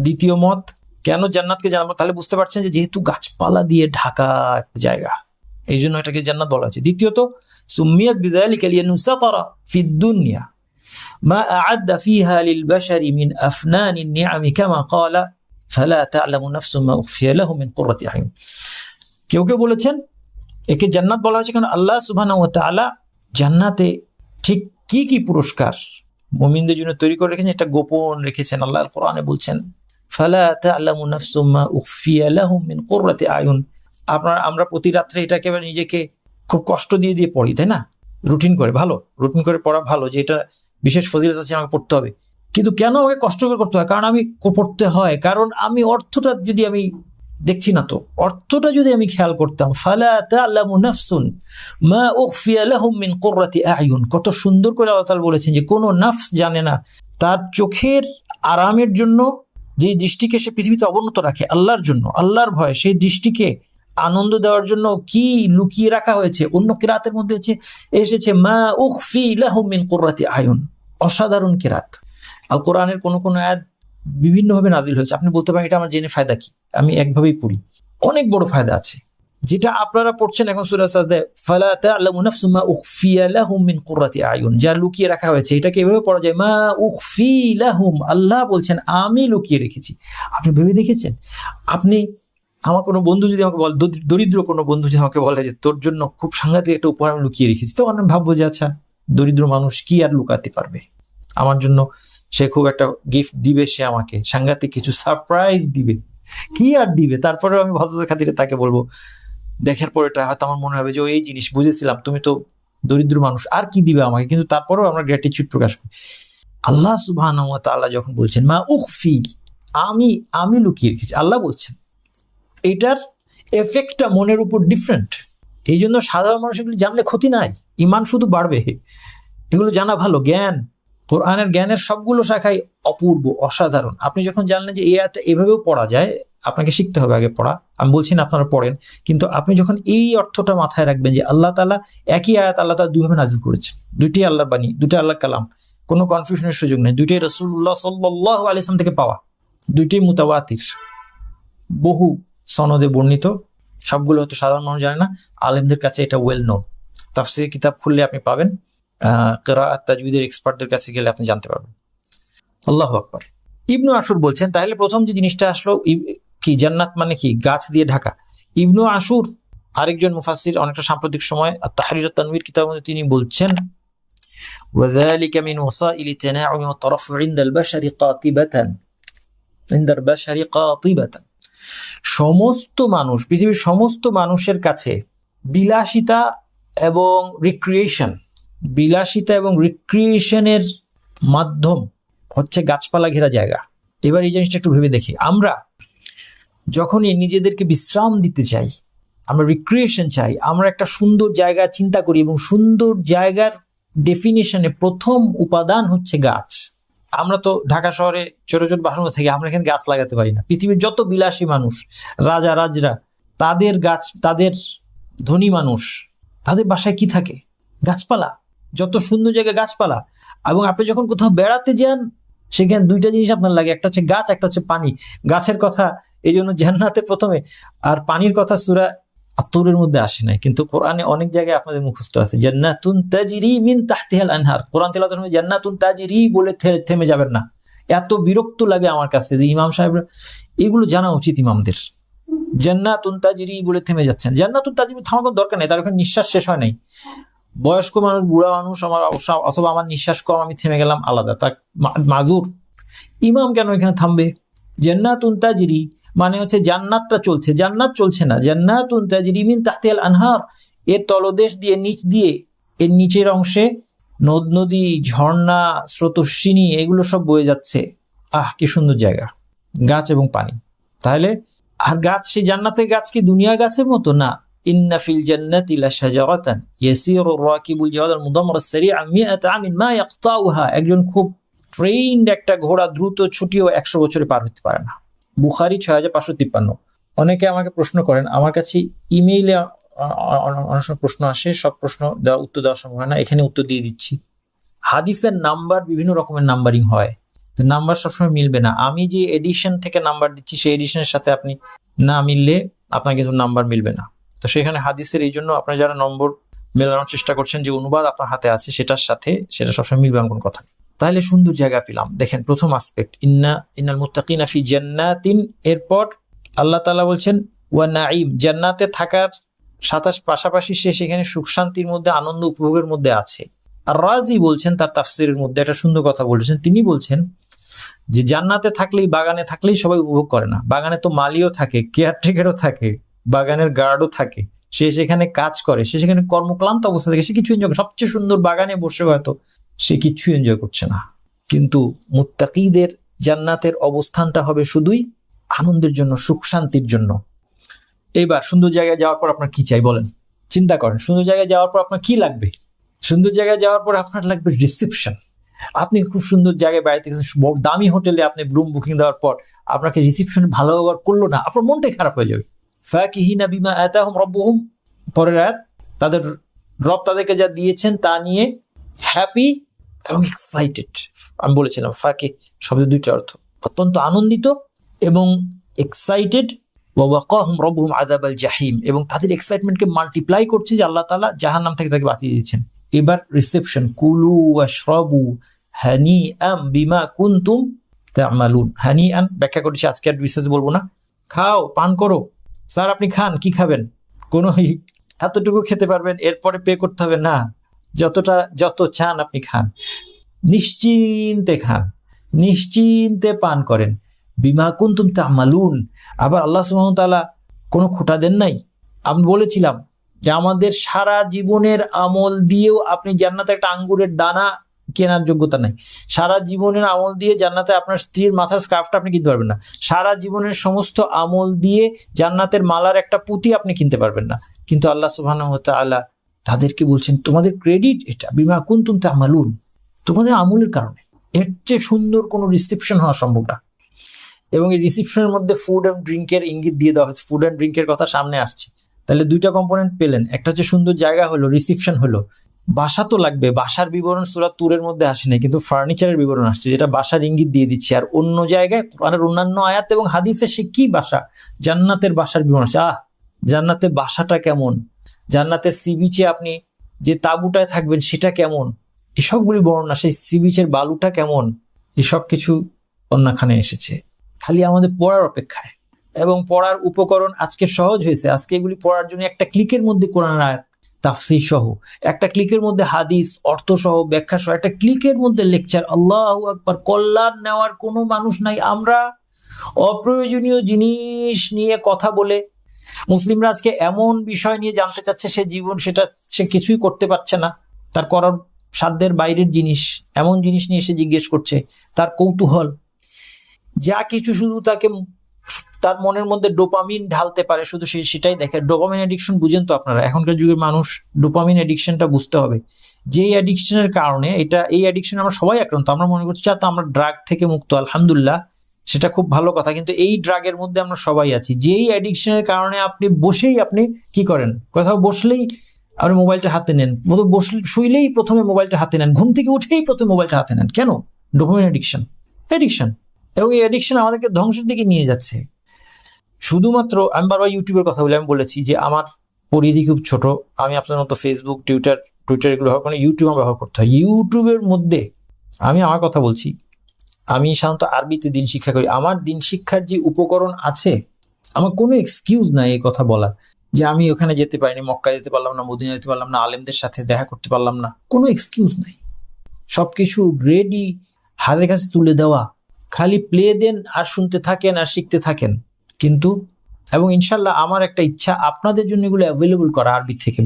দ্বিতীয় মত, কেন জান্নাতকে জানাবো? তাহলে বুঝতে পারছেন যে যেহেতু গাছপালা দিয়ে ঢাকা একটা জায়গা, এই জন্য এটাকে জান্নাত বলা হয়েছে। দ্বিতীয়ত সুম্মিয়াত বিযালিকা লিয়ানুসাতারা ফিদ দুনিয়া মা আ'আদ্দা ফিহা লিল বাশারি মিন আফনানিন নি'আমি কামা ক্বালা ফালা তা'লামু নাফসুম মা উখফিয়া লাহুম মিন কুররাতি আ'ইউন। কেউ কেউ বলেছেন একে জান্নাত বলা হয়েছে কারণ আল্লাহ সুবহানাহু ওয়া তাআলা জান্নাতে ঠিক কি কি পুরস্কার মুমিনদের জন্য তৈরি করে রেখেছেন, এটা গোপন রেখেছেন। আল্লাহ কোরআনে বলছেন ফালা তা'লামু নাফসুম মা উখফিয়া লাহুম মিন কুররাতি আ'ইউন। আমরা প্রতি রাত্রে এটাকে এবার নিজেকে খুব কষ্ট দিয়ে দিয়ে পড়ি, তাই না? রুটিন করে, ভালো রুটিন করে পড়া ভালো, যে এটা বিশেষ ফজিলত আছে, আমাকে পড়তে হবে। কিন্তু কেন আমাকে কষ্ট করে করতে হয়? কারণ আমি পড়তে হয়, কারণ আমি অর্থটা যদি আমি দেখছি না, তো অর্থটা যদি আমি খেয়াল করতাম, ফালা তা'লামু নাফসুন মা উখফিয়া লাহুম মিন কুররাতি আ'ইউন। কত সুন্দর করে আল্লাহ তাআলা বলেছেন যে কোনো নাফস জানে না তার চোখের আরামের জন্য যে দৃষ্টিকে সে পৃথিবীতে অবনত রাখে আল্লাহর জন্য, আল্লাহর ভয়, সেই দৃষ্টিকে আনন্দ দেওয়ার জন্য কি লুকিয়ে রাখা হয়েছে। অন্য কিরাতের মধ্যে এসেছে মা উখফি লাহুম মিন কুররাতি আ'ইউন। অসাধারণ কিরাত। আল কোরআনের কোন কোন আয়াত বিভিন্নভাবে নাজিল হয়েছে। আপনি বলতে পারেন এটা আমার জেনে ফায়দা কি? আমি একভাবেই পড়ি, অনেক বড় ফায়দা আছে। যেটা আপনারা পড়ছেন এখন সূরা সাজদা, ফালা তা'লামু নাফসুম মা উখফিয়া লাহুম মিন কুররাতি আ'ইউন, যা লুকিয়ে রাখা হয়েছে, এটাকে এভাবে পড়া যায় মা উখফি লাহুম। আল্লাহ বলছেন আমি লুকিয়ে রেখেছি। আপনি ভেবে দেখেছেন? আমার কোনো বন্ধু যদি আমাকে বলে, দরিদ্র কোনো বন্ধু যদি আমাকে বলে যে তোর জন্য খুব সাংঘাতিক একটা উপহার আমি লুকিয়ে রেখেছি, তখন আমি ভাববো যে আচ্ছা, দরিদ্র মানুষ কি আর লুকাতে পারবে আমার জন্য, সে খুব একটা গিফট দিবে, সে আমাকে সাংঘাতিক কিছু সারপ্রাইজ দিবে, কি আর দিবে। তারপরে আমি ভদ্রতার খাতিরে তাকে বলবো, দেখার পর এটা হয়তো আমার মনে হবে যে এই জিনিস বুঝেছিলাম, তুমি তো দরিদ্র মানুষ, আর কি দিবে আমাকে, কিন্তু তারপরেও আমরা গ্র্যাটিটিউড প্রকাশ করি। আল্লাহ সুবহানাহু ওয়া তাআলা যখন বলছেন মা উখফি, আমি লুকিয়ে রেখেছি, আল্লাহ বলছেন, এটার এফেক্টটা মনের উপর ডিফারেন্ট। এই জন্য সাধারণ মানুষ এগুলো জানলে ক্ষতি নাই, ইমান শুধু বাড়বে, এগুলো জানা ভালো। জ্ঞান, কোরআনের জ্ঞানের সবগুলো শাখাই অপূর্ব, অসাধারণ। আপনি যখন জানলেন যে এই আয়াতটা এভাবেও পড়া যায়, আপনাকে শিখতে হবে আগে পড়া, আমি বলছি না আপনারা পড়েন, কিন্তু আপনি যখন এই অর্থটা মাথায় রাখবেন যে আল্লাহ তাআলা একই আয়াত আল্লাহ তাআলা দুইভাবে নাযিল করেছেন, দুইটি আল্লাহর বাণী, দুইটা আল্লাহর কালাম, কোনো কনফিউশনের সুযোগ নেই, দুইটাই রাসূলুল্লাহ সাল্লাল্লাহু আলাইহি ওয়াসাল্লাম থেকে পাওয়া, দুইটাই মুতাওয়াতির, বহু সনদে বর্ণিত, সবগুলো হয়তো সাধারণ মানুষ জানে না, আলেমদের কাছে এটা ওয়েল নোন। তাফসীর কিতাব খুললে আপনি পাবেন, কিরাআত তাজউইদের এক্সপার্টদের কাছে গেলে আপনি জানতে পারবেন। আল্লাহু আকবার। ইবনু আশুর বলছেন, তাহলে প্রথম যে জিনিসটা আসলো কি, জান্নাত মানে কি, গাছ দিয়ে ঢাকা। ইবনু আশুর আরেকজন মুফাসসির, অনেকটা সাম্প্রতিক সময় তাহরির ওয়াত তানওয়ির কিতাবের মধ্যে তিনি বলছেন, ওয়াযালিকা মিন ওয়াসাইলি তানাউমি ওয়া তারাফফু ইনদাল বাশারি কাতিবাতান, ইনদাল বাশারি কাতিবাতান, সমস্ত মানুষ, পৃথিবীর সমস্ত মানুষের কাছে বিলাসিতা এবং রিক্রিয়েশনের মাধ্যম হচ্ছে গাছপালা ঘেরা জায়গা। এবার এই জিনিসটা একটু ভেবে দেখি, আমরা যখনই নিজেদেরকে বিশ্রাম দিতে চাই, আমরা রিক্রিয়েশন চাই, আমরা একটা সুন্দর জায়গা চিন্তা করি, এবং সুন্দর জায়গার ডেফিনেশনে প্রথম উপাদান হচ্ছে গাছ। আমরা তো ঢাকা শহরে ছোট ছোট বাসার থেকে, আমরা এখানে গাছ লাগাতে পারি না। পৃথিবীর যত বিলাসী মানুষ, রাজরা, তাদের ধনী মানুষ, তাদের বাসায় কি থাকে? গাছপালা, যত সুন্দর জায়গা গাছপালা। এবং আপনি যখন কোথাও বেড়াতে যান, সেখানে দুইটা জিনিস আপনার লাগে, একটা হচ্ছে গাছ, একটা হচ্ছে পানি। গাছের কথা এই জন্য জান্নাতের প্রথমে, আর পানির কথা সূরা আত-তূরের মধ্যে আসে নাই, কিন্তু কোরআনে অনেক জায়গায় আপনাদের মুখস্থ আছে, জান্নাতুন তাজরি মিন তাহতিহাল আনহার। কোরআন তেলাওয়াতের সময় জান্নাতুন তাজরি বলে থেমে যাবেন না। এত বিরক্ত লাগে আমার কাছে যে ইমাম সাহেবরা, এগুলো জানা উচিত ইমামদের। জান্নাতুন তাজরি বলে থেমে যাচ্ছেন, জান্নাতুন তাজরি থামার কোনো দরকার নেই, তার ওখানে নিঃশ্বাস শেষ হয় নাই। বয়স্ক মানুষ, বুড়া মানুষ, আমার অথবা আমার নিঃশ্বাস কম, আমি থেমে গেলাম, আলাদা, তার মাজুর। ইমাম কেন এখানে থামবে? জান্নাতুন তাজরি মানে হচ্ছে জান্নাতটা চলছে, জান্নাত চলছে না। জান্নাতুন তাজরি মিন তাহতিহাল আনহার, এর তলদেশ দিয়ে, নিচ দিয়ে, এর নিচের অংশে নদ নদী, ঝর্ণা, স্রোতস্বিনী, এগুলো সব বয়ে যাচ্ছে। কি সুন্দর জায়গা, গাছ এবং পানি। তাহলে আর গাছ, সেই জান্নাতের গাছ কি দুনিয়া গাছের মতো? না। ইন্না ফিল জান্নাতি লাশাজারাতান ইয়াসিরু রাকিবুল জাওয়াদাল মুদাম্মারাস সারিআ মিআতা আমিন মা ইয়াকতাউহা। একজন খুব ট্রেইনড একটা ঘোড়া দ্রুত ছুটিও 100 বছরে পার হতে পারে না। বুখারী 6553। অনেকে আমাকে প্রশ্ন করেন, আমার কাছে ইমেইলে অনেক সময় প্রশ্ন আসে, সব প্রশ্ন উত্তর দেওয়া সম্ভব হয় না, এখানে উত্তর দিয়ে দিচ্ছি। হাদিসের নাম্বার বিভিন্ন রকমের নাম্বারিং হয়, নাম্বার সবসময় মিলবে না। আমি যে এডিশন থেকে নাম্বার দিচ্ছি, সেই এডিশনের সাথে আপনি না মিললে আপনার কিন্তু নাম্বার মিলবে না। তো সেখানে হাদিসের, এই জন্য আপনারা যারা নম্বর মেলানোর চেষ্টা করছেন, যে অনুবাদ আপনার হাতে আছে সেটার সাথে, সেটা সবসময় মিলবে এমন কোনো কথা নেই। তাহলে সুন্দর জায়গা পেলাম। দেখেন প্রথম আসপেক্ট, ইন্নাল মুত্তাকিনা ফি জান্নাতিন, এরপর আল্লাহ তাআলা বলছেন ওয়া নাঈম, জান্নাতে থাকার পাশাপাশি সে সেখানে সুখ শান্তির মধ্যে, আনন্দ উপভোগের মধ্যে আছে। আর রাজি বলছেন তার তাফসিরের মধ্যে একটা সুন্দর কথা বলেছেন, তিনি বলছেন যে জান্নাতে থাকলেই, বাগানে থাকলেই সবাই উপভোগ করে না। বাগানে তো মালিও থাকে, কেয়ারটেকারও থাকে, বাগানের গার্ডও থাকে, সে সেখানে কাজ করে, সে সেখানে কর্মক্লান্ত অবস্থা থেকে সে কিছু এনজয় করে। সবচেয়ে সুন্দর বাগানে বসে হয়তো সে কিছু এনজয় করছে না। কিন্তু মুত্তাকিদের জান্নাতের অবস্থানটা হবে শুধুই আনন্দের জন্য, সুখ শান্তির জন্য। এইবার সুন্দর জায়গায় যাওয়ার পর আপনার কি চাই বলেন? চিন্তা করেন, সুন্দর জায়গায় যাওয়ার পর আপনার কি লাগবে? সুন্দর জায়গায় যাওয়ার পর আপনার লাগবে রিসেপশন। আপনি খুব সুন্দর জায়গায় বাড়িতে গেছেন, দামি হোটেলে আপনি রুম বুকিং দেওয়ার পর আপনাকে রিসেপশন ভালো ব্যবহার করলো না, আপনার মনটাই খারাপ হয়ে যাবে। ফাকিহিনা বিমা আতাহুম রাব্বুহুম, পরের আয়াত, তাদের রব তাদেরকে যা দিয়েছেন তা নিয়ে হ্যাপি এবং এক্সাইটেড। আমি বলেছিলাম ফাকি শব্দের দুইটা অর্থ, অত্যন্ত আনন্দিত এবং এক্সাইটেড। ওয়া ওয়াকাহুম রাব্বুহুম আযাবাল জাহিম, এবং তাদের এক্সাইটমেন্টকে মাল্টিপ্লাই করছে যে আল্লাহ তাআলা জাহান্নাম থেকে তাকে বাঁচিয়ে দিয়েছেন। এবার রিসেপশন, কুলু ওয়াশরাবু হানিআম বিমা কুনতুম তা'মালুন। হানিআন ব্যাখ্যা করেছি, আজকে আর বিশেষ বলবো না। খাও, পান করো, স্যার আপনি খান, কি খাবেন? কোনো এতটুকু খেতে পারবেন, এরপরে পে করতে হবে না, যত চান আপনি খান, নিশ্চিন্তে খান, নিশ্চিন্তে পান করেন। বিমা কুনতুম তা'মালুন। আবার আল্লাহ সুবহানাহু ওয়া তাআলা কোনো খোঁটা দেন নাই। আমি বলেছিলাম যে আমাদের সারা জীবনের আমল দিয়েও আপনি জান্নাতে একটা আঙ্গুরের দানা কেনার যোগ্যতা নাই। সারা জীবনের আমল দিয়ে জান্নাতে আপনার স্ত্রীর মাথার স্কার্ফটা আপনি কিনতে পারবেন না। সারা জীবনের সমস্ত আমল দিয়ে জান্নাতের মালার একটা পুঁতি আপনি কিনতে পারবেন না। কিন্তু আল্লাহ সুবহানাহু ওয়া তাআলা তাদেরকে বলছেন তোমাদের ক্রেডিট এটা, বিমা কুনতুম তা'মালুন, তোমাদের আমলের কারণে। এর চেয়ে সুন্দর কোনো রিসেপশন হওয়া সম্ভব না। এবং এই রিসেপশনের মধ্যে ফুড অ্যান্ড ড্রিঙ্কের ইঙ্গিত দিয়ে দেওয়া হয়েছে, ফুড অ্যান্ড ড্রিঙ্কের কথা সামনে আসছে। তাহলে দুইটা কম্পোনেন্ট পেলেন, একটা হচ্ছে সুন্দর জায়গা হলো, রিসেপশন হলো। বাসা তো লাগবে, বাসার বিবরণ সূরা তুরের মধ্যে আসে নাই, কিন্তু ফার্নিচারের বিবরণ আসছে যেটা বাসার ইঙ্গিত দিয়ে দিচ্ছে। আর অন্য জায়গায় কোরআনের অন্যান্য আয়াত এবং হাদিসে সে কি বাসা, জান্নাতের বাসার বিবরণ আসছে। জান্নাতের বাসাটা কেমন, জান্নাতের সি বিচে আপনি যে তাঁবুটায় থাকবেন সেটা কেমন, এসবগুলি বর্ণনা, সেই সি বিচের বালুটা কেমন, এসব কিছু অন্যখানে এসেছে। খালি আমাদের পড়ার অপেক্ষায়। এবং পড়ার উপকরণ আজকে সহজ হয়েছে। আজকে এগুলি পড়ার জন্য একটা ক্লিকের মধ্যে কোরআনের আয়াত তাফসীর সহ, একটা ক্লিকের মধ্যে হাদিস অর্থ সহ ব্যাখ্যা সহ, একটা ক্লিকের মধ্যে লেকচার। আল্লাহু আকবার। কল্যাণ নেওয়ার কোনো মানুষ নাই। আমরা অপ্রয়োজনীয় জিনিস নিয়ে কথা বলে, মুসলিমরা আজকে এমন বিষয় নিয়ে জানতে চাচ্ছে সেটা সে কিছুই করতে পারছে না, তার করার সাধ্যের বাইরের জিনিস, এমন জিনিস নিয়ে সে জিজ্ঞেস করছে, তার কৌতূহল যা কিছু শুধু তাকে তার মনের মধ্যে ডোপামিন ঢালতে পারে, শুধু সেটাই দেখে। ডোপামিন অ্যাডিকশন বুঝেন তো আপনারা, এখনকার যুগের মানুষ ডোপামিন অ্যাডিকশনটা বুঝতে হবে। যেই অ্যাডিকশনের কারণে এই অ্যাডিকশন আমরা সবাই আক্রান্ত। আমরা মনে করছি তো আমরা ড্রাগ থেকে মুক্ত, আলহামদুলিল্লাহ, সেটা খুব ভালো কথা, কিন্তু এই ড্রাগের মধ্যে আমরা সবাই আছি। যেই অ্যাডিকশনের কারণে আপনি বসেই আপনি কি করেন, কোথাও বসলেই আপনি মোবাইলটা হাতে নেন, শুইলেই প্রথমে মোবাইলটা হাতে নেন, ঘুম থেকে উঠেই প্রথমে মোবাইলটা হাতে নেন। কেন? Dopamine addiction. এবং এই অ্যাডিকশন আমাদেরকে ধ্বংসের দিকে নিয়ে যাচ্ছে। শুধুমাত্র আমি বারবার ইউটিউবের কথা বলে আমি বলেছি যে আমার পরিধি খুব ছোট। আমি আপনার মতো ফেসবুক, টুইটার এগুলো ব্যবহার করি, ইউটিউব ব্যবহার করতে হয়। ইউটিউবের মধ্যে আমি আমার কথা বলছি, আমি সাধারণত আরবিতে দিন শিক্ষা করি। আমার দিন শিক্ষার যে উপকরণ আছে, আমার কোনো এক্সকিউজ নাই এই কথা বলার যে আমি ওখানে যেতে পারিনি, মক্কা যেতে পারলাম না, মদিনা যেতে পারলাম না, আলেমদের সাথে দেখা করতে পারলাম না, কোনো এক্সকিউজ নাই। সবকিছু রেডি হাতের কাছে তুলে দেওয়া, খালি প্লে দেন আর শুনতে থাকেন আর শিখতে থাকেন। কিন্তু এবং ইনশাল্লাহ আমার একটা ইচ্ছা আপনাদের জন্য এগুলো অ্যাভেলেবল করা আরবি থেকে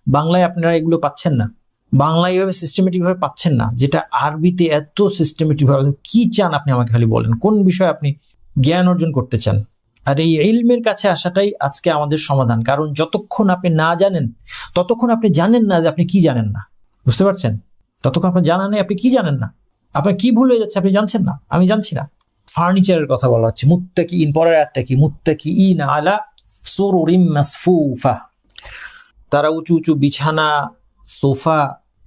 বাংলায় আপনারা এগুলো পাচ্ছেন না, বাংলায় এইভাবে সিস্টেমেটিক ভাবে পাচ্ছেন না, যেটা আরবিতে এত সিস্টেমেটিক ভাবে। কি চান আপনি আমাকে খালি বলেন, কোন বিষয়ে আপনি জ্ঞান অর্জন করতে চান? আর এই ইলমের কাছে আসাটাই আজকে আমাদের সমাধান। কারণ যতক্ষণ আপনি না জানেন, ততক্ষণ আপনি জানেন না যে আপনি কি জানেন না। বুঝতে পারছেন? ততক্ষণ আপনার জানা নেই আপনি কি জানেন না, আপনার কি ভুল হয়ে যাচ্ছে আপনি জানছেন না, আমি জানছি না। ফার্নিচারের কথা বলা হচ্ছে, মুত্তাকিইন, পরের আয়াতটা কি? মুত্তাকিইন আলা সুরুরিম মাসফুফা, তারা উঁচু উঁচু বিছানা, সোফা।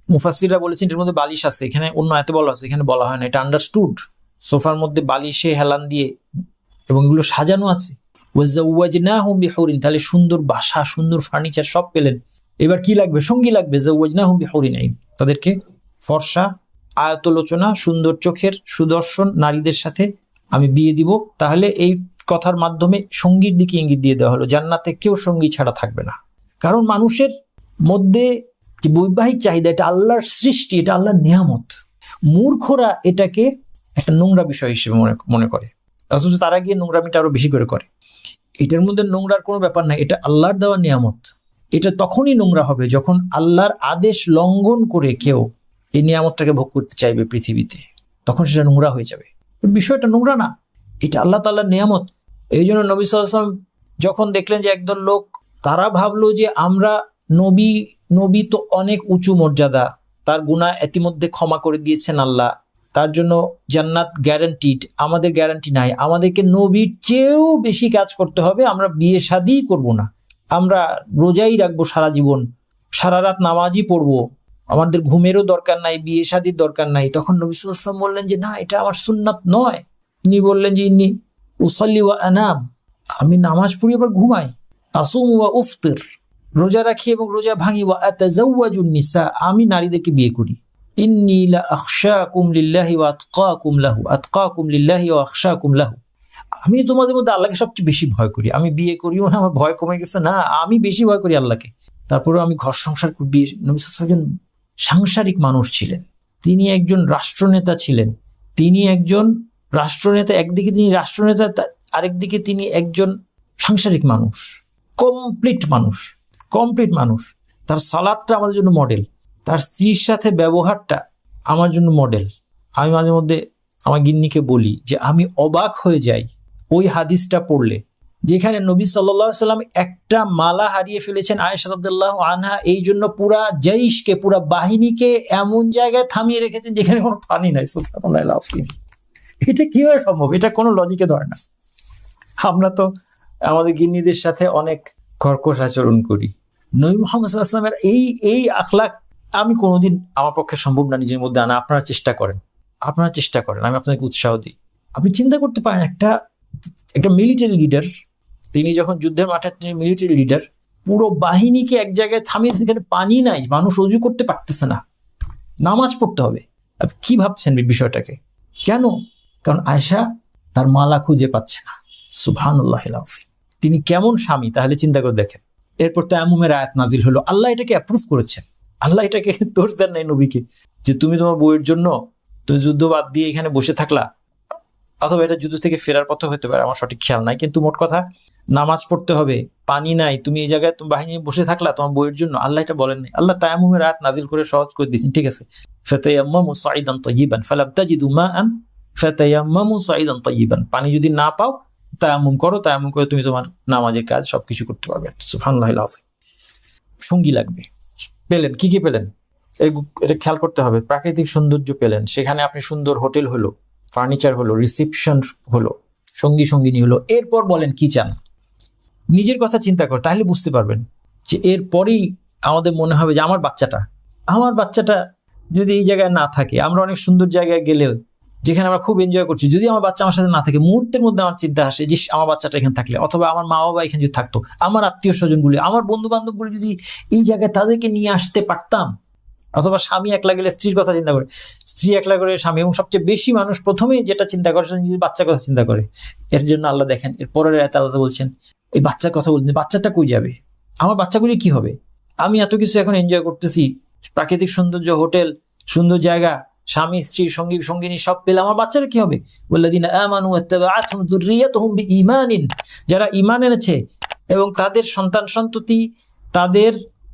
মুফাসসিররা বলেছেন এর মধ্যে বালিশ আছে, এখানে অন্য আয়াতে বলা আছে, এখানে বলা হয় না, এটা আন্ডারস্টুড। সোফার মধ্যে বালিশে হেলান দিয়ে এবং এগুলো সাজানো আছে। ওয়াজাওয়াজনাহুম বিহুরিন, তাহলে সুন্দর বাসা, সুন্দর ফার্নিচার সব পেলেন। এবার কি লাগবে? সঙ্গী লাগবে। জাওয়াজনাহুম বিহুরিন আইন, তাদেরকে ফর্সা, আয়তলোচনা, সুন্দর চোখের, সুদর্শন নারীদের সাথে আমি বিয়ে দিব। তাহলে এই কথার মাধ্যমে সঙ্গীর দিকে ইঙ্গিত দিয়ে দেওয়া হলো, জান্নাতে কেউ সঙ্গী ছাড়া থাকবে না। কারণ মানুষের মধ্যে যে বৈবাহিক চাহিদা, এটা আল্লাহর সৃষ্টি, এটা আল্লাহর নিয়ামত। মূর্খরা এটাকে একটা নোংরা বিষয় হিসেবে মনে করে, অথচ তারা গিয়ে নোংরামিটা আরো বেশি করে করে। এটার মধ্যে নোংরার কোনো ব্যাপার নাই, এটা আল্লাহর দেওয়া নিয়ামত। এটা তখনই নোংরা হবে যখন আল্লাহর আদেশ লঙ্ঘন করে কেউ এই নিয়ামতটাকে ভোগ করতে চাইবে পৃথিবীতে, তখন সেটা নোংরা হয়ে যাবে। বিষয়টা নোংরা না, এটা আল্লাহ তাআলার নিয়ামত। এই জন্য নবী সাল্লাল্লাহু আলাইহি ওয়াসাল্লাম যখন দেখলেন যে একদল লোক, তারা ভাবলো যে আমরা নবী তো অনেক উঁচু মর্যাদা, তার গুনাহ ইতিমধ্যে ক্ষমা করে দিয়েছেন আল্লাহ, তার জন্য জান্নাত গ্যারান্টিড, আমাদের গ্যারান্টি নাই, আমাদেরকে নবীর চেয়েও বেশি কাজ করতে হবে, আমরা বিয়ে শাদী করব না, আমরা রোজাই রাখবো সারা জীবন, সারা রাত নামাজই পড়বো, আমাদের ঘুমেরও দরকার নাই, বিয়ে শাদীর দরকার নাই। তখন নবী সাল্লাল্লাহু আলাইহি ওয়াসাল্লাম বললেন যে না, এটা আমার সুন্নাত নয়। তিনি বললেন যে ইন্নী উসাল্লি ওয়া আনাম, আমি নামাজ পড়ি আবার ঘুমাই, আসুম ওয়া উফতির, রোজা রাখি এবং রোজা ভাঙি, ওয়া আতাজাওয়াজুন নিসা, আমি নারীদেরকে বিয়ে করি। ইন্নী লা আখশাকুম লিল্লাহি ওয়া আতকাকুম লাহু, আতকাকুম লিল্লাহি ওয়া আখশাকুম লাহু, আমি তোমাদের মধ্যে আল্লাহকে সবচেয়ে বেশি ভয় করি, আমি বিয়ে করিও না, আমার ভয় কমে গেছে না, আমি বেশি ভয় করি আল্লাহকে। তারপরে আমি ঘর সংসার করি। নবী সাল্লাল্লাহু আলাইহি ওয়াসাল্লাম একজন সাংসারিক মানুষ ছিলেন, তিনি একজন রাষ্ট্রনেতা ছিলেন। তিনি একজন রাষ্ট্রনেতা, একদিকে তিনি রাষ্ট্রনেতা, আরেকদিকে তিনি একজন সাংসারিক মানুষ, কমপ্লিট মানুষ, কমপ্লিট মানুষ। তার সালাদটা আমাদের জন্য মডেল, তার স্ত্রীর সাথে ব্যবহারটা আমার জন্য মডেল। আমি মাঝে মধ্যে আমার গিন্নিকে বলি যে আমি অবাক হয়ে যাই ওই হাদিসটা পড়লে, যেখানে নবী সাল্লাল্লাহু আলাইহি ওয়াসাল্লাম একটা মালা হারিয়ে ফেলেছেন আয়েশা রাদিয়াল্লাহু আনহা, এই জন্য পুরা জৈশকে, পুরা বাহিনীকে এমন জায়গায় থামিয়ে রেখেছেন যেখানে কোনো পানি নাই। সুবহানাল্লাহ, এটা কিভাবে সম্ভব? এটা কোনো লজিকে ধরে না। আমরা তো আমাদের গিন্নিদের সাথে অনেক কর্কশ আচরণ করি। নবী মুহাম্মদ সাল্লাল্লাহু আলাইহি ওয়াসাল্লামের এই আখলাক আমি কোনোদিন, আমার পক্ষে সম্ভব না নিজের মধ্যে আনা। আপনারা চেষ্টা করেন, আপনারা চেষ্টা করেন, আমি আপনাকে উৎসাহ দিই। আপনি চিন্তা করতে পারেন একটা মিলিটারি লিডার, তিনি যখন যুদ্ধের মাঠে, তিনি মিলিটারি লিডার, পুরো বাহিনীকে এক জায়গায় থামিয়ে, সেখানে পানি নাই, মানুষ অজু করতে পারতেছে না, নামাজ পড়তে হবে। আপনি কি ভাবছেন এই বিষয়টাকে? কেন? কারণ আয়েশা তার মালা খুঁজে পাচ্ছে না। সুবহানাল্লাহ, তিনি কেমন স্বামী তাহলে চিন্তা করে দেখেন। এরপর তায়াম্মুমের আয়াত নাজিল হলো, আল্লাহ এটাকে অ্যাপ্রুভ করেছেন। আল্লাহ এটাকে দোষ দেন নাই নবীকে যে তুমি তোমার বউয়ের জন্য তুমি যুদ্ধ বাদ দিয়ে এখানে বসে থাকলা, অথবা এটা যুদ্ধ থেকে ফেরার পথে হতে পারে, আমার সঠিক খেয়াল নাই, কিন্তু মোট কথা নামাজ পড়তে হবে, পানি নাই, তুমি এই জায়গায় তুমি বাহিনী বসে থাকলা তোমার বউয়ের জন্য। আল্লাহ এটা বলেন নাই। আল্লাহ তায়াম্মুমের আয়াত নাজিল করে সহজ করে দিয়েছেন, ঠিক আছে, ফাতায়াম্মামু সাইদান তাইয়িবান ফালাম তাজিদু মাআন ফাতায়াম্মামু সাইদান তাইয়িবান, পানি যদি না পাও তায়াম্মুম করো, তায়াম্মুম করে তুমি তোমার নামাজের কাজ সবকিছু করতে পারবে। সুবহানাল্লাহিল আযীম। সঙ্গী লাগবে। পেলেন, কি কি পেলেন এটা খেয়াল করতে হবে। প্রাকৃতিক সৌন্দর্য পেলেন, সেখানে আপনি সুন্দর হোটেল হলো, ফার্নিচার হলো, রিসেপশন হলো, সঙ্গী সঙ্গিনী হলো। এরপর বলেন কি চান, নিজের কথা চিন্তা কর, তাহলে বুঝতে পারবেন যে এরপরেই আমাদের মনে হবে যে আমার বাচ্চাটা যদি এই জায়গায় না থাকে, আমরা অনেক সুন্দর জায়গায় গেলেও যেখানে আমরা খুব এনজয় করছি, যদি আমার বাচ্চা আমার সাথে না থাকে, মুহূর্তের মধ্যে আমার চিন্তা আসে যে আমার বাচ্চাটা এখানে থাকলে, অথবা আমার মা বাবা এখানে যদি থাকতো, আমার আত্মীয় স্বজনগুলি, আমার বন্ধু বান্ধবগুলি যদি এই জায়গায় তাদেরকে নিয়ে আসতে পারতাম। অথবা স্বামী একলা গেলে স্ত্রীর কথা চিন্তা করে, স্ত্রী একলা করে স্বামী, এবং সবচেয়ে বেশি মানুষ প্রথমে যেটা চিন্তা করে সেটা নিজের বাচ্চার কথা চিন্তা করে। এর জন্য আল্লাহ দেখেন এর পরের আয়াতে আল্লাহ বলছেন, এই বাচ্চার কথা বলছেন, বাচ্চাটা কই যাবে, আমার বাচ্চাগুলি কি হবে? আমি এত কিছু এখন এনজয় করতেছি, প্রাকৃতিক সৌন্দর্য, হোটেল, সুন্দর জায়গা, স্বামী স্ত্রী সঙ্গী সঙ্গিনী সব পেলে, আমার বাচ্চারা কি হবে? ওয়াল্লাযীনা আমানু ওয়াত্তাবাআতহুম যুররিয়াতুহুম বিঈমানিন, যারা ঈমান এনেছে এবং তাদের সন্তান সন্ততি তাদের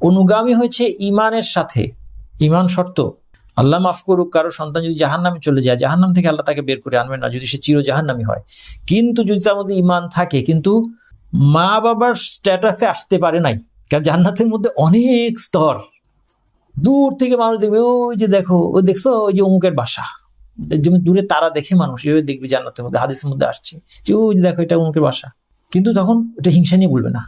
অনুগামী হয়েছে ঈমানের সাথে। ঈমান শর্ত, আল্লাহ মাফ করুক, কারো সন্তান যদি জাহান্নামে চলে যায়, জাহান্নাম থেকে আল্লাহ তাকে বের করে আনবেন না যদি সে চির জাহান্নামী হয়। কিন্তু যদি তার মধ্যে ঈমান থাকে, কিন্তু মা বাবার স্ট্যাটাসে আসতে পারে নাই, কারণ জান্নাতের মধ্যে অনেক স্তর। দূর থেকে মানুষ দেখবে, ওই যে দেখো, ওই দেখছো ওই যে অমুকের বাসা, যেমন দূরে তারা দেখে মানুষ এভাবে দেখবে জান্নাতের মধ্যে, হাদিসের মধ্যে আসছে যে ওই যে দেখো এটা অমুকের বাসা। কিন্তু তখন এটা হিংসা নিয়ে বলবে না,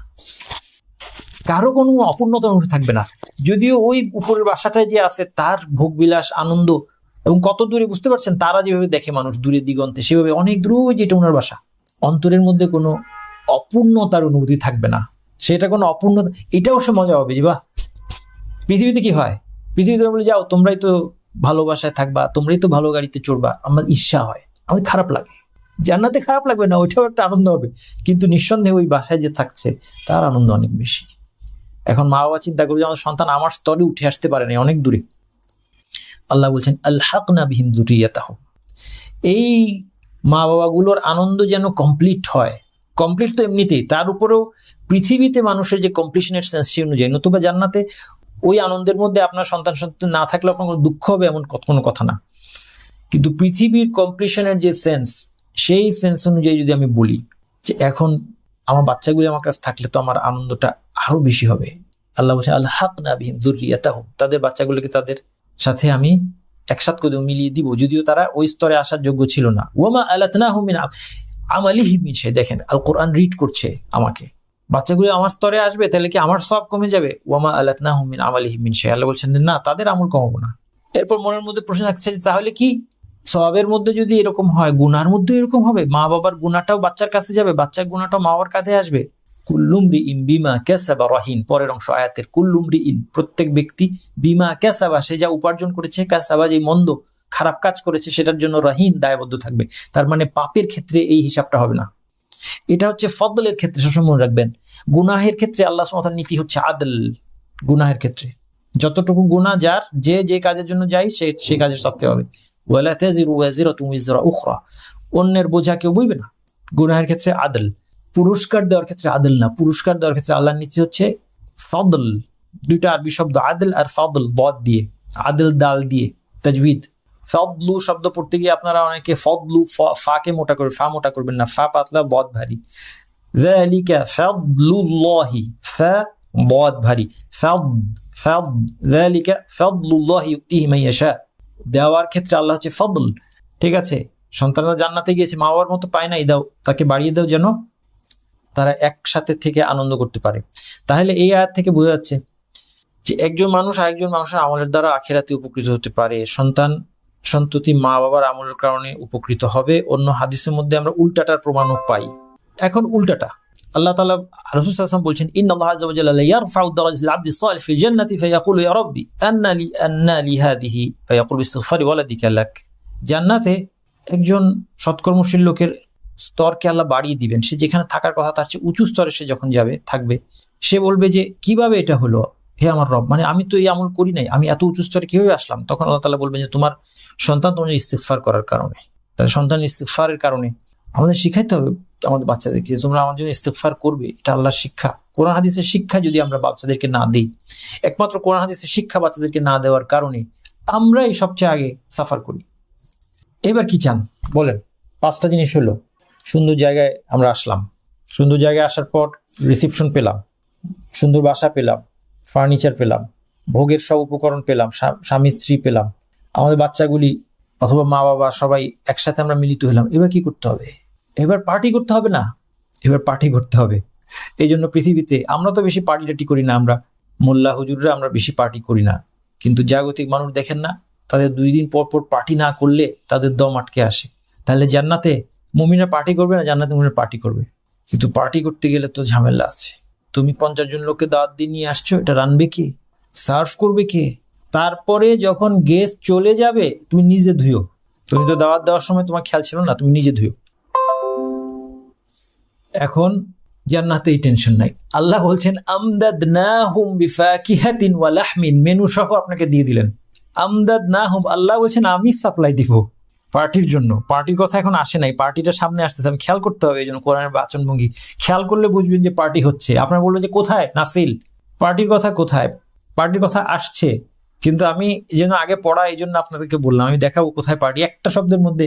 কারো কোনো অপূর্ণতা থাকবে না। যদিও ওই উপরের বাসাটায় যে আছে তার ভোগবিলাস, আনন্দ, এবং কত দূরে বুঝতে পারছেন, তারা যেভাবে দেখে মানুষ দূরের দিগন্তে, সেভাবে অনেক দূরে যেটা ওনার বাসা। অন্তরের মধ্যে কোনো অপূর্ণতার অনুভূতি থাকবে না, সেটা কোনো অপূর্ণতা, এটাও সে মজা হবে যে বাহ, পৃথিবীতে কি হয়, পৃথিবীতে বলে যাও তোমরাই তো ভালোবাসায় থাকবা, তোমরাই তো ভালো গাড়িতে চড়বা, আমার ঈর্ষা হয়, আমার খারাপ লাগে। জান্নাতে খারাপ লাগবে না, ওইটাও একটা আনন্দ হবে, কিন্তু নিঃসন্দেহে ওই বাসায় যে থাকছে তার আনন্দ অনেক বেশি। এখন মা বাবা চিন্তা করবে যে আমার সন্তান আমার স্তরে উঠে আসতে পারে না, অনেক দূরে। আল্লাহ বলছেন আলহাকনা বিহিম যুররিয়াতাহুম, এই মা বাবাগুলোর আনন্দ যেন কমপ্লিট হয়। কমপ্লিট তো এমনিতেই, তার উপরেও পৃথিবীতে মানুষের যে কমপ্লিশনের সেন্স সে অনুযায়ী, নতুবা জান্নাতে ওই আনন্দের মধ্যে আপনার সন্তান না থাকলে আপনার কোনো দুঃখ হবে এমন কোনো কথা না। কিন্তু পৃথিবীর কমপ্লিশনের যে সেন্স, সেই সেন্স অনুযায়ী যদি আমি বলি যে এখন আমার বাচ্চাগুলি আমার কাছে থাকলে তো আমার আনন্দটা আরো বেশি হবে। আল্লাহ বলছে আলহাকনা বিহিম যুররিয়াতাহুম, তাদের বাচ্চাগুলোকে তাদের সাথে আমি একসাথে করে মিলিয়ে দিব, যদিও তারা ওই স্তরে আসার যোগ্য ছিল না। ওয়ামা আলাতনাহুম মিন আমালিহিম মিন শাই, দেখেন আল কোরআন রিড করছে আমাকে, বাচ্চাগুলো আমার স্তরে আসবে তাহলে কি আমার সওয়াব কমে যাবে? ওয়ামা আলাতনাহুম মিন আমালিহিম মিন শাই, আল্লাহ বলছেন না, তাদের আমল কমাবো না। এরপর মনের মধ্যে প্রশ্ন আসছে যে তাহলে কি সওয়াবের মধ্যে যদি এরকম হয়, গুনার মধ্যে এরকম হবে? মা বাবার গুনাহটাও বাচ্চার কাছে যাবে, বাচ্চার গুনাহটাও মা বাবার কাছে আসবে। কুল্লুমরিইন বিমা কাসাবা রাহিন, পরের অংশ আয়াতের, কুল্লুমরিইন প্রত্যেক ব্যক্তি, বিমা কাসাবা সে যা উপার্জন করেছে, কাসাবা যে মন্দ খারাপ কাজ করেছে সেটার জন্য রাহিন দায়বদ্ধ থাকবে। তার মানে পাপের ক্ষেত্রে এই হিসাবটা হবে না। এটা হচ্ছে ফদলের ক্ষেত্রে, সবসময় মনে রাখবেন। গুনাহের ক্ষেত্রে আল্লাহ সুবহানাহু ওয়া তাআলার নীতি হচ্ছে আদল। গুনাহের ক্ষেত্রে যতটুকু গুনাহ যার, যে কাজের জন্য যাই সে কাজের শাস্তি হবে। ওয়ালা তাজিরু ওয়াজিরাতুন উযরা উখরা, অন্যের বোঝা কেউ বইবে না। গুনাহের ক্ষেত্রে আদল। পুরস্কার দেওয়ার ক্ষেত্রে আদল না, পুরস্কার দেওয়ার ক্ষেত্রে আল্লাহর নীতি হচ্ছে ফদল। দুইটা আরবি শব্দ, আদল আর ফদল, বদ দিয়ে, আদল দাল দিয়ে তাজউইদ। ফদলু শব্দ পড়তে গিয়ে আপনারা অনেকে ফদলু ফাকে মোটা করে, ফা মোটা করবেন না, ফা পাতলা বদ ভারী। যালিকা ফাদলুল্লাহি, ফা বদ ভারী, যালিকা ফাদলুল্লাহি ইউতিহি মান ইয়াশা। দেওয়ার ক্ষেত্রে আল্লাহ হচ্ছে ফদল। ঠিক আছে, সন্তানরা জান্নাতে গিয়েছে, মা বাবার মতো পায় নাই, দাও, তাকে বাড়িয়ে দাও যেন তারা একসাথে থেকে আনন্দ করতে পারে। তাহলে এই আয়াত থেকে বোঝা যাচ্ছে যে একজন মানুষ আরেকজন মানুষের আমলের দ্বারা আখিরাতে উপকৃত হতে পারে। সন্তান সন্ততি মা বাবার আমলের কারণে উপকৃত হবে। অন্য হাদিসের মধ্যে আমরা উল্টাটার প্রমাণও পাই। এখন উল্টাটা আল্লাহ তাআলা, রাসূল সাল্লাল্লাহু আলাইহি ওয়াসাল্লাম বলছেন, ইন্নাল্লাহা আযজা ওয়া জাল্লা লা ইয়ারফাউ দারাজাতিল আবদি সালিহ ফিল জান্নাতি ফায়াকুলু ইয়া রাব্বি আন্না লি হাদিহি ফায়াকুলু ইস্তিগফারি ওয়ালাদিকা লাক। জান্নাতে একজন সৎকর্মশীল লোকের স্তরকে আল্লাহ বাড়িয়ে দিবেন। সে যেখানে থাকার কথা তার চেয়ে উঁচু স্তরে সে যখন থাকবে, সে বলবে যে কিভাবে এটা হলো হে আমার রব, মানে আমি তো এই আমল করি নাই, আমি এত উঁচু স্তরে কিভাবে আসলাম? তখন আল্লাহ তাআলা বলবেন যে তোমার সন্তান তোমার ইস্তিগফার করার কারণে। তাহলে সন্তান ইস্তিগফারের কারণে আমাদের শিখাইতে হবে আমাদের বাচ্চাদেরকে, তোমরা আমার জন্য ইস্তিগফার করবে। এটা আল্লাহর শিক্ষা, কোরআন হাদিসের শিক্ষা যদি আমরা বাচ্চাদেরকে না দিই, একমাত্র কোরআন হাদিসের শিক্ষা বাচ্চাদেরকে না দেওয়ার কারণে আমরাই সবচেয়ে আগে সাফার করি। এবার কি চান বলেন? 5টা জিনিস হলো, সুন্দর জায়গায় আমরা আসলাম, সুন্দর জায়গায় আসার পর রিসিপশন পেলাম, সুন্দর বাসা পেলাম, ফার্নিচার পেলাম, ভোগের সব উপকরণ পেলাম, স্বামী স্ত্রী পেলাম, আমাদের বাচ্চাগুলি অথবা মা বাবা সবাই একসাথে আমরা মিলিত হলাম। এবার কি করতে হবে? এবার পার্টি করতে হবে না? এবার পার্টি করতে হবে। এই জন্য পৃথিবীতে আমরা তো বেশি পার্টি টাটি করি না, আমরা মোল্লা হুজুররা আমরা বেশি পার্টি করি না, কিন্তু জাগতিক মানুষ দেখেন না, তাদের 2 দিন পর পর পার্টি না করলে তাদের দম আটকে আসে। তাহলে জান্নাতে মুমিনরা পার্টি করবে না? জান্নাতে মুমিনরা পার্টি করবে, কিন্তু পার্টি করতে গেলে তো ঝামেলা আছে। তুমি 50 জন লোককে দাওয়াত দিয়ে নিয়ে আসছো, এটা রানবে কে? সার্ভ করবে কে? তারপরে যখন গেস্ট চলে যাবে তুমি নিজে ধুয়ো। তুমি তো দাওয়াত দেওয়ার সময় তোমার খেয়াল ছিল না, তুমি নিজে ধুয়ো। এখন জান্নাতে এই টেনশন নাই। আল্লাহ বলছেন আমদাদনাহুম বিফাকিহাতিন ওয়া লাহমিন, মেনু সহ আপনাকে দিয়ে দিলেন। আমদাদনাহুম, আল্লাহ বলছেন আমি সাপ্লাই দিব পার্টির জন্য। পার্টির কথা এখন আসে নাই, পার্টিটা সামনে আসতেছে, আমি খেয়াল করতে হবে। এই জন্য কোরআনের বাচনভঙ্গি খেয়াল করলে বুঝবেন যে পার্টি হচ্ছে। আপনারা বলবেন যে কোথায় নাসিল, পার্টির কথা কোথায়? পার্টির কথা আসছে, কিন্তু আমি এই জন্য আগে পড়া, এই জন্য আপনাদেরকে বললাম আমি দেখাবো কোথায় পার্টি। একটা শব্দের মধ্যে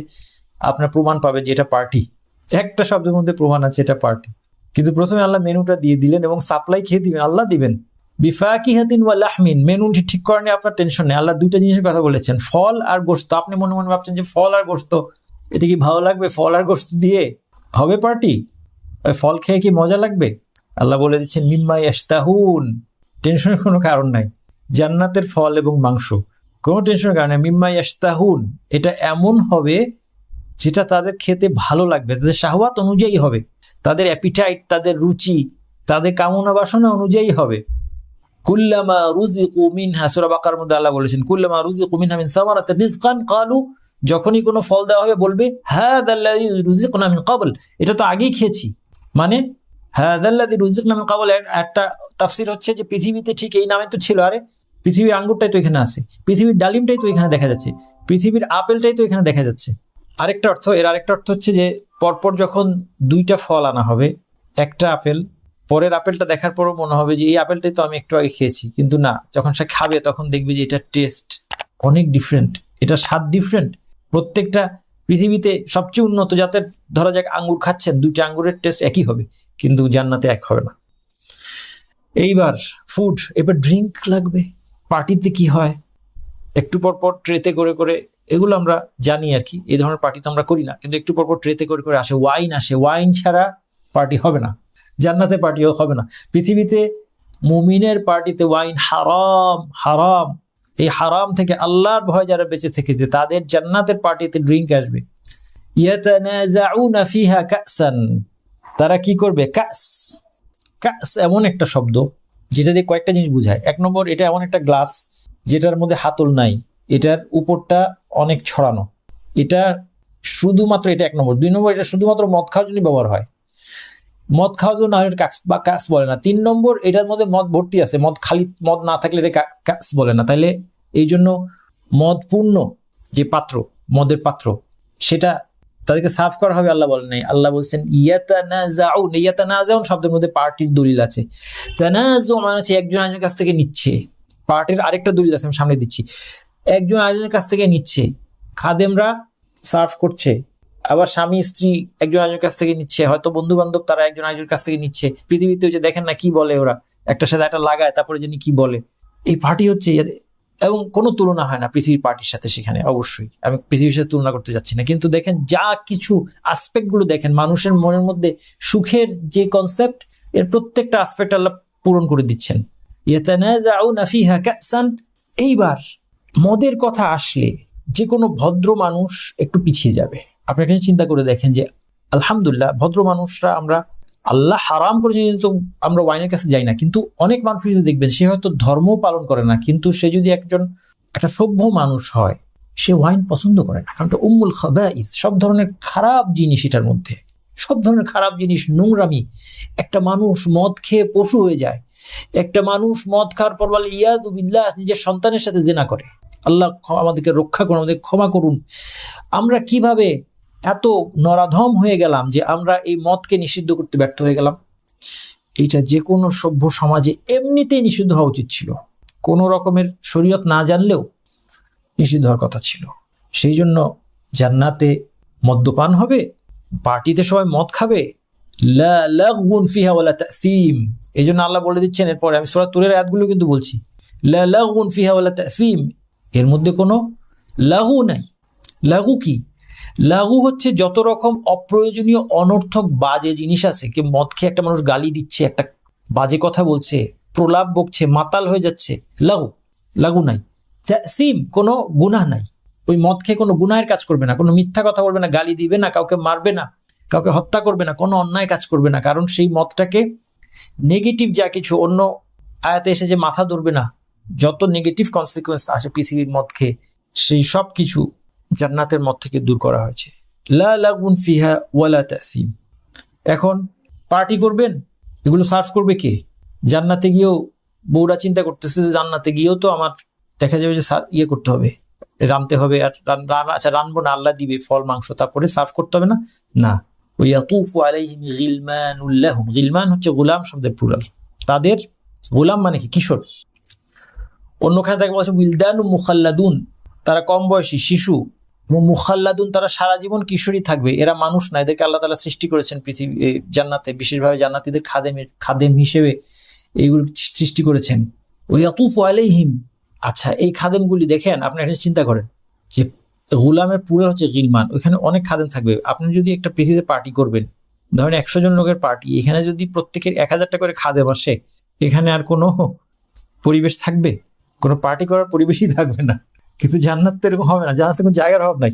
আপনার প্রমাণ পাবেন যে এটা পার্টি, একটা শব্দের মধ্যে প্রমাণ আছে এটা পার্টি। কিন্তু প্রথমে আল্লাহ মেনুটা দিয়ে দিলেন এবং সাপ্লাই খেয়ে দিবেন, আল্লাহ দিবেন। বিফাকিহাতিন ওয়া লাহমিন, মেনুটি ঠিক করে নিয়ে আপনার টেনশন নেই। আল্লাহ 2টা জিনিসের কথা বলেছেন, ফল আর গোশত। আপনি মনে মনে ভাবছেন যে ফল আর গোশত এটা কি ভালো লাগবে? ফল আর গোশত দিয়ে হবে পার্টি? ফল খেয়ে কি মজা লাগবে? আল্লাহ বলে দিচ্ছেন মিম্মা ইয়াশতাহুন, টেনশনের কোনো কারণ নাই। জান্নাতের ফল এবং মাংস, কোনো টেনশনের কারণ নাই। মিম্মা ইয়াশতাহুন, এটা এমন হবে যেটা তাদের খেতে ভালো লাগবে, তাদের শাহওয়াত অনুযায়ী হবে, তাদের অ্যাপিটাইট, তাদের রুচি, তাদের কামনা বাসনা অনুযায়ী হবে। কুল্লামা রুজিকু মিনহা, সূরা বাকারার মধ্যে আল্লাহ বলেছেন কুল্লামা রুজিকু মিনহা মিন সামারাতির রিজকান ক্বালু, যখনই কোনো ফল দেওয়া হবে বলবে হাযাল্লাযী রুজিকনা মিন ক্বাবল, এটা তো আগেই খেয়েছি। মানে হাযাল্লাযী রুজিকনা মিন ক্বাবল একটা তাফসীর হচ্ছে যে পৃথিবীতে ঠিক এই নামে তো ছিল, আরে পৃথিবীর আঙ্গুরটাই তো এখানে আছে, পৃথিবীর ডালিমটাই তো এখানে দেখা যাচ্ছে, পৃথিবীর আপেলটাই তো এখানে দেখা যাচ্ছে। আরেকটা অর্থ, এর আরেকটা অর্থ হচ্ছে যে পরপর যখন 2টা ফল আনা হবে, একটা আপেল, পরের আপেলটা দেখার পরও মনে হবে যে এই আপেলটাই তো আমি একটু আগে খেয়েছি, কিন্তু না, যখন সে খাবে তখন দেখবে যে এটা টেস্ট অনেক ডিফারেন্ট, এটা স্বাদ ডিফারেন্ট। প্রত্যেকটা পৃথিবীতে সবচেয়ে উন্নত জাতের ধরা যাক আঙ্গুর খাচ্ছেন, 2টা আঙ্গুরের টেস্ট একই হবে, কিন্তু জান্নাতে এক হবে না। এইবার ফুড, এবার ড্রিঙ্ক লাগবে। পার্টিতে কি হয়, একটু পর পর ট্রেতে করে করে, এগুলো আমরা জানি আর কি, এই ধরনের পার্টি তো আমরা করি না, কিন্তু একটু পর পর ট্রেতে করে করে আসে ওয়াইন, আসে ওয়াইন ছাড়া পার্টি হবে না, জান্নাতে পার্টিও হবে না। পৃথিবীতে মুমিনের পার্টিতে ওয়াইন হারাম, হারাম। এই হারাম থেকে আল্লাহর ভয় যারা বেঁচে থেকেছে তাদের জান্নাতের পার্টিতে ড্রিঙ্ক আসবে। ইয়াতানাজাউনা ফিহা কাসান, তারা কি করবে? কাস, কাস এমন একটা শব্দ যেটা দিয়ে কয়েকটা জিনিস বোঝায়। 1 নম্বর, এটা এমন একটা গ্লাস যেটার মধ্যে হাতল নাই, এটার উপরটা অনেক ছড়ানো, এটা শুধুমাত্র, এটা 1 নম্বর। 2 নম্বর, এটা শুধুমাত্র মদ খাওয়ার জন্য ব্যবহার হয়। মদ খাওয়ার জন্য আর কাস বা কাস বলে না। 3 নম্বর, এটার মধ্যে মদ ভর্তি আছে, মদ খালি মদ না থাকলে এটা কাস বলে না। তাইলে এই জন্য মদপূর্ণ যে পাত্র, মদের পাত্র, সেটা তাদেরকে সার্ভ করা হবে আল্লাহ বলেন নাই। আল্লাহ বলছেন ইয়াতানাজাউন। ইয়াতানাজাউন শব্দের মধ্যে পার্টির দলিল আছে। তানাজু মানে হচ্ছে একজন আরেকজনের কাছ থেকে নিচ্ছে। পার্টির আরেকটা দলিল আছে, আমি সামনে দিচ্ছি। একজন আরেকজনের কাছ থেকে নিচ্ছে, খাদেমরা সার্ভ করছে, আবার স্বামী স্ত্রী একজন আরেকজনের কাছ থেকে নিচ্ছে, হয়তো বন্ধু বান্ধব তারা একজন আরেকজনের কাছ থেকে নিচ্ছে। পৃথিবীতে যে দেখেন না কি বলে ওরা, একটা সাথে একটা লাগায় তারপরে যিনি কি বলে, এই পার্টি হচ্ছে। এবং কোনো তুলনা হয় না পৃথিবীর পার্টির সাথে সেখানে, অবশ্যই আমি পৃথিবীর সাথে তুলনা করতে যাচ্ছি না, কিন্তু দেখেন যা কিছু আসপেক্ট গুলো দেখেন, মানুষের মনের মধ্যে সুখের যে কনসেপ্ট, এর প্রত্যেকটা আসপেক্ট আল্লাহ পূরণ করে দিচ্ছেন। ইয়াতানাজাউনা ফিহা কাসান। এইবার মদের কথা আসলে যে কোনো ভদ্র মানুষ একটু পিছিয়ে যাবে। আপনি এখানে চিন্তা করে দেখেন যে আলহামদুলিল্লাহ ভদ্র মানুষরা, আমরা আল্লাহ হারাম করেছে কিন্তু আমরা ওয়াইনের কাছে যাই না, কিন্তু অনেক মানুষ দেখবেন সে হয়তো ধর্ম পালন করে না, কিন্তু সে যদি একটা সভ্য মানুষ হয়, সে ওয়াইন পছন্দ করে না, কারণ এটা উম্মুল খাবাইস, সব ধরনের খারাপ জিনিস এটার মধ্যে, সব ধরনের খারাপ জিনিস, নোংরামি। একটা মানুষ মদ খেয়ে পশু হয়ে যায়, একটা মানুষ মদ খাওয়ার পর বলে ইয়াযু বিল্লাহ, নিজের সন্তানের সাথে জিনা করে। আল্লাহ আমাদেরকে রক্ষা করুন, আমাদের ক্ষমা করুন। আমরা কিভাবে এত নরাধম হয়ে গেলাম যে আমরা এই মদকে নিষিদ্ধ করতে ব্যর্থ হয়ে গেলাম। এটা যে কোনো সভ্য সমাজে এমনিতেই নিষিদ্ধ হওয়া উচিত ছিল, কোনো রকমের শরীয়ত না জানলেও নিষিদ্ধ হওয়ার কথা ছিল। সেই জন্য জান্নাতে মদ্যপান হবে, পার্টিতে সবাই মদ খাবে, লা লাগউন ফিহা ওয়ালা তাসীম। এই জন্য আল্লাহ বলে দিচ্ছেন, এরপরে আমি সূরা তুরের আয়াতগুলো কিন্তু বলছি, লা লাগউন ফিহা ওয়ালা তাসীম, এর মধ্যে কোনো লাগু নাই। লাগু কি? লাগু হচ্ছে যত রকম অপ্রয়োজনীয় অনর্থক বাজে জিনিস আছে, কি মদ খেয়ে একটা মানুষ গালি দিচ্ছে, একটা বাজে কথা বলছে, প্রলাপ বকছে, মাতাল হয়ে যাচ্ছে, লাগু। লাগু নাই। তাসীম, কোনো গুনাহ নাই। ওই মদ খেয়ে কোনো গুনাহের কাজ করবে না, কোনো মিথ্যা কথা বলবে না, গালি দিবে না, কাউকে মারবে না, কাউকে হত্যা করবে না, কোনো অন্যায় কাজ করবে না, কারণ সেই মদটাকে নেগেটিভ যা কিছু, অন্য আয়াতে এসে যে মাথা ধরবে না, যত নেগেটিভ কনসিকুয়েন্স আসে পৃথিবীর মদ খেয়ে, সেই সব কিছু জান্নাতের মদ থেকে দূর করা হয়েছে। লা লাগুন ফিহা ওয়ালা তাসীম। এখন পার্টি করবেন, এগুলো সার্ভ করবে কে? জান্নাতে গিয়েও বউরা চিন্তা করতেছে যে জান্নাতে গিয়েও তো আমার দেখা যাবে যে ইয়ে করতে হবে, রানতে হবে, আর আচ্ছা রানবো না, আল্লাহ দিবে ফল মাংস, তারপরে সার্ভ করতে হবে না। না, ওয়াতুফু আলাইহিম গিলমানুল লাহুম। গিলমান হচ্ছে গোলাম শব্দের প্লুরাল, তাদের গোলাম মানে কি? কিশোর। অন্যখানে তাকে বলছে উইলদানু মুখাল্লাদুন, তারা কম বয়সী শিশু। মুখাল্লাদুন, তারা সারা জীবন কিশোরী থাকবে। এরা মানুষ না, এদেরকে আল্লাহ তাআলা সৃষ্টি করেছেন পৃথিবী জান্নাতে, বিশেষভাবে জান্নাতীদের খাদেম হিসেবে এইগুলো সৃষ্টি করেছেন। ওয়াতুফু আলাইহিম। আচ্ছা, এই খাদেমগুলি দেখেন, আপনি একটা চিন্তা করেন যে গোলামের প্লুরাল হচ্ছে গিলমান, ওইখানে অনেক খাদেম থাকবে। আপনি যদি একটা পৃথিবীতে পার্টি করবেন, ধরেন 100 জন লোকের পার্টি, এখানে যদি প্রত্যেকের 1000 টাকা করে খাদেম আসে, এখানে আর কোনো পরিবেশ থাকবে? কোনো পার্টি করার পরিবেশই থাকবে না। কিন্তু জান্নাত তো এরকম হবে না, জান্নাতে কোনো জায়গার অভাব নাই।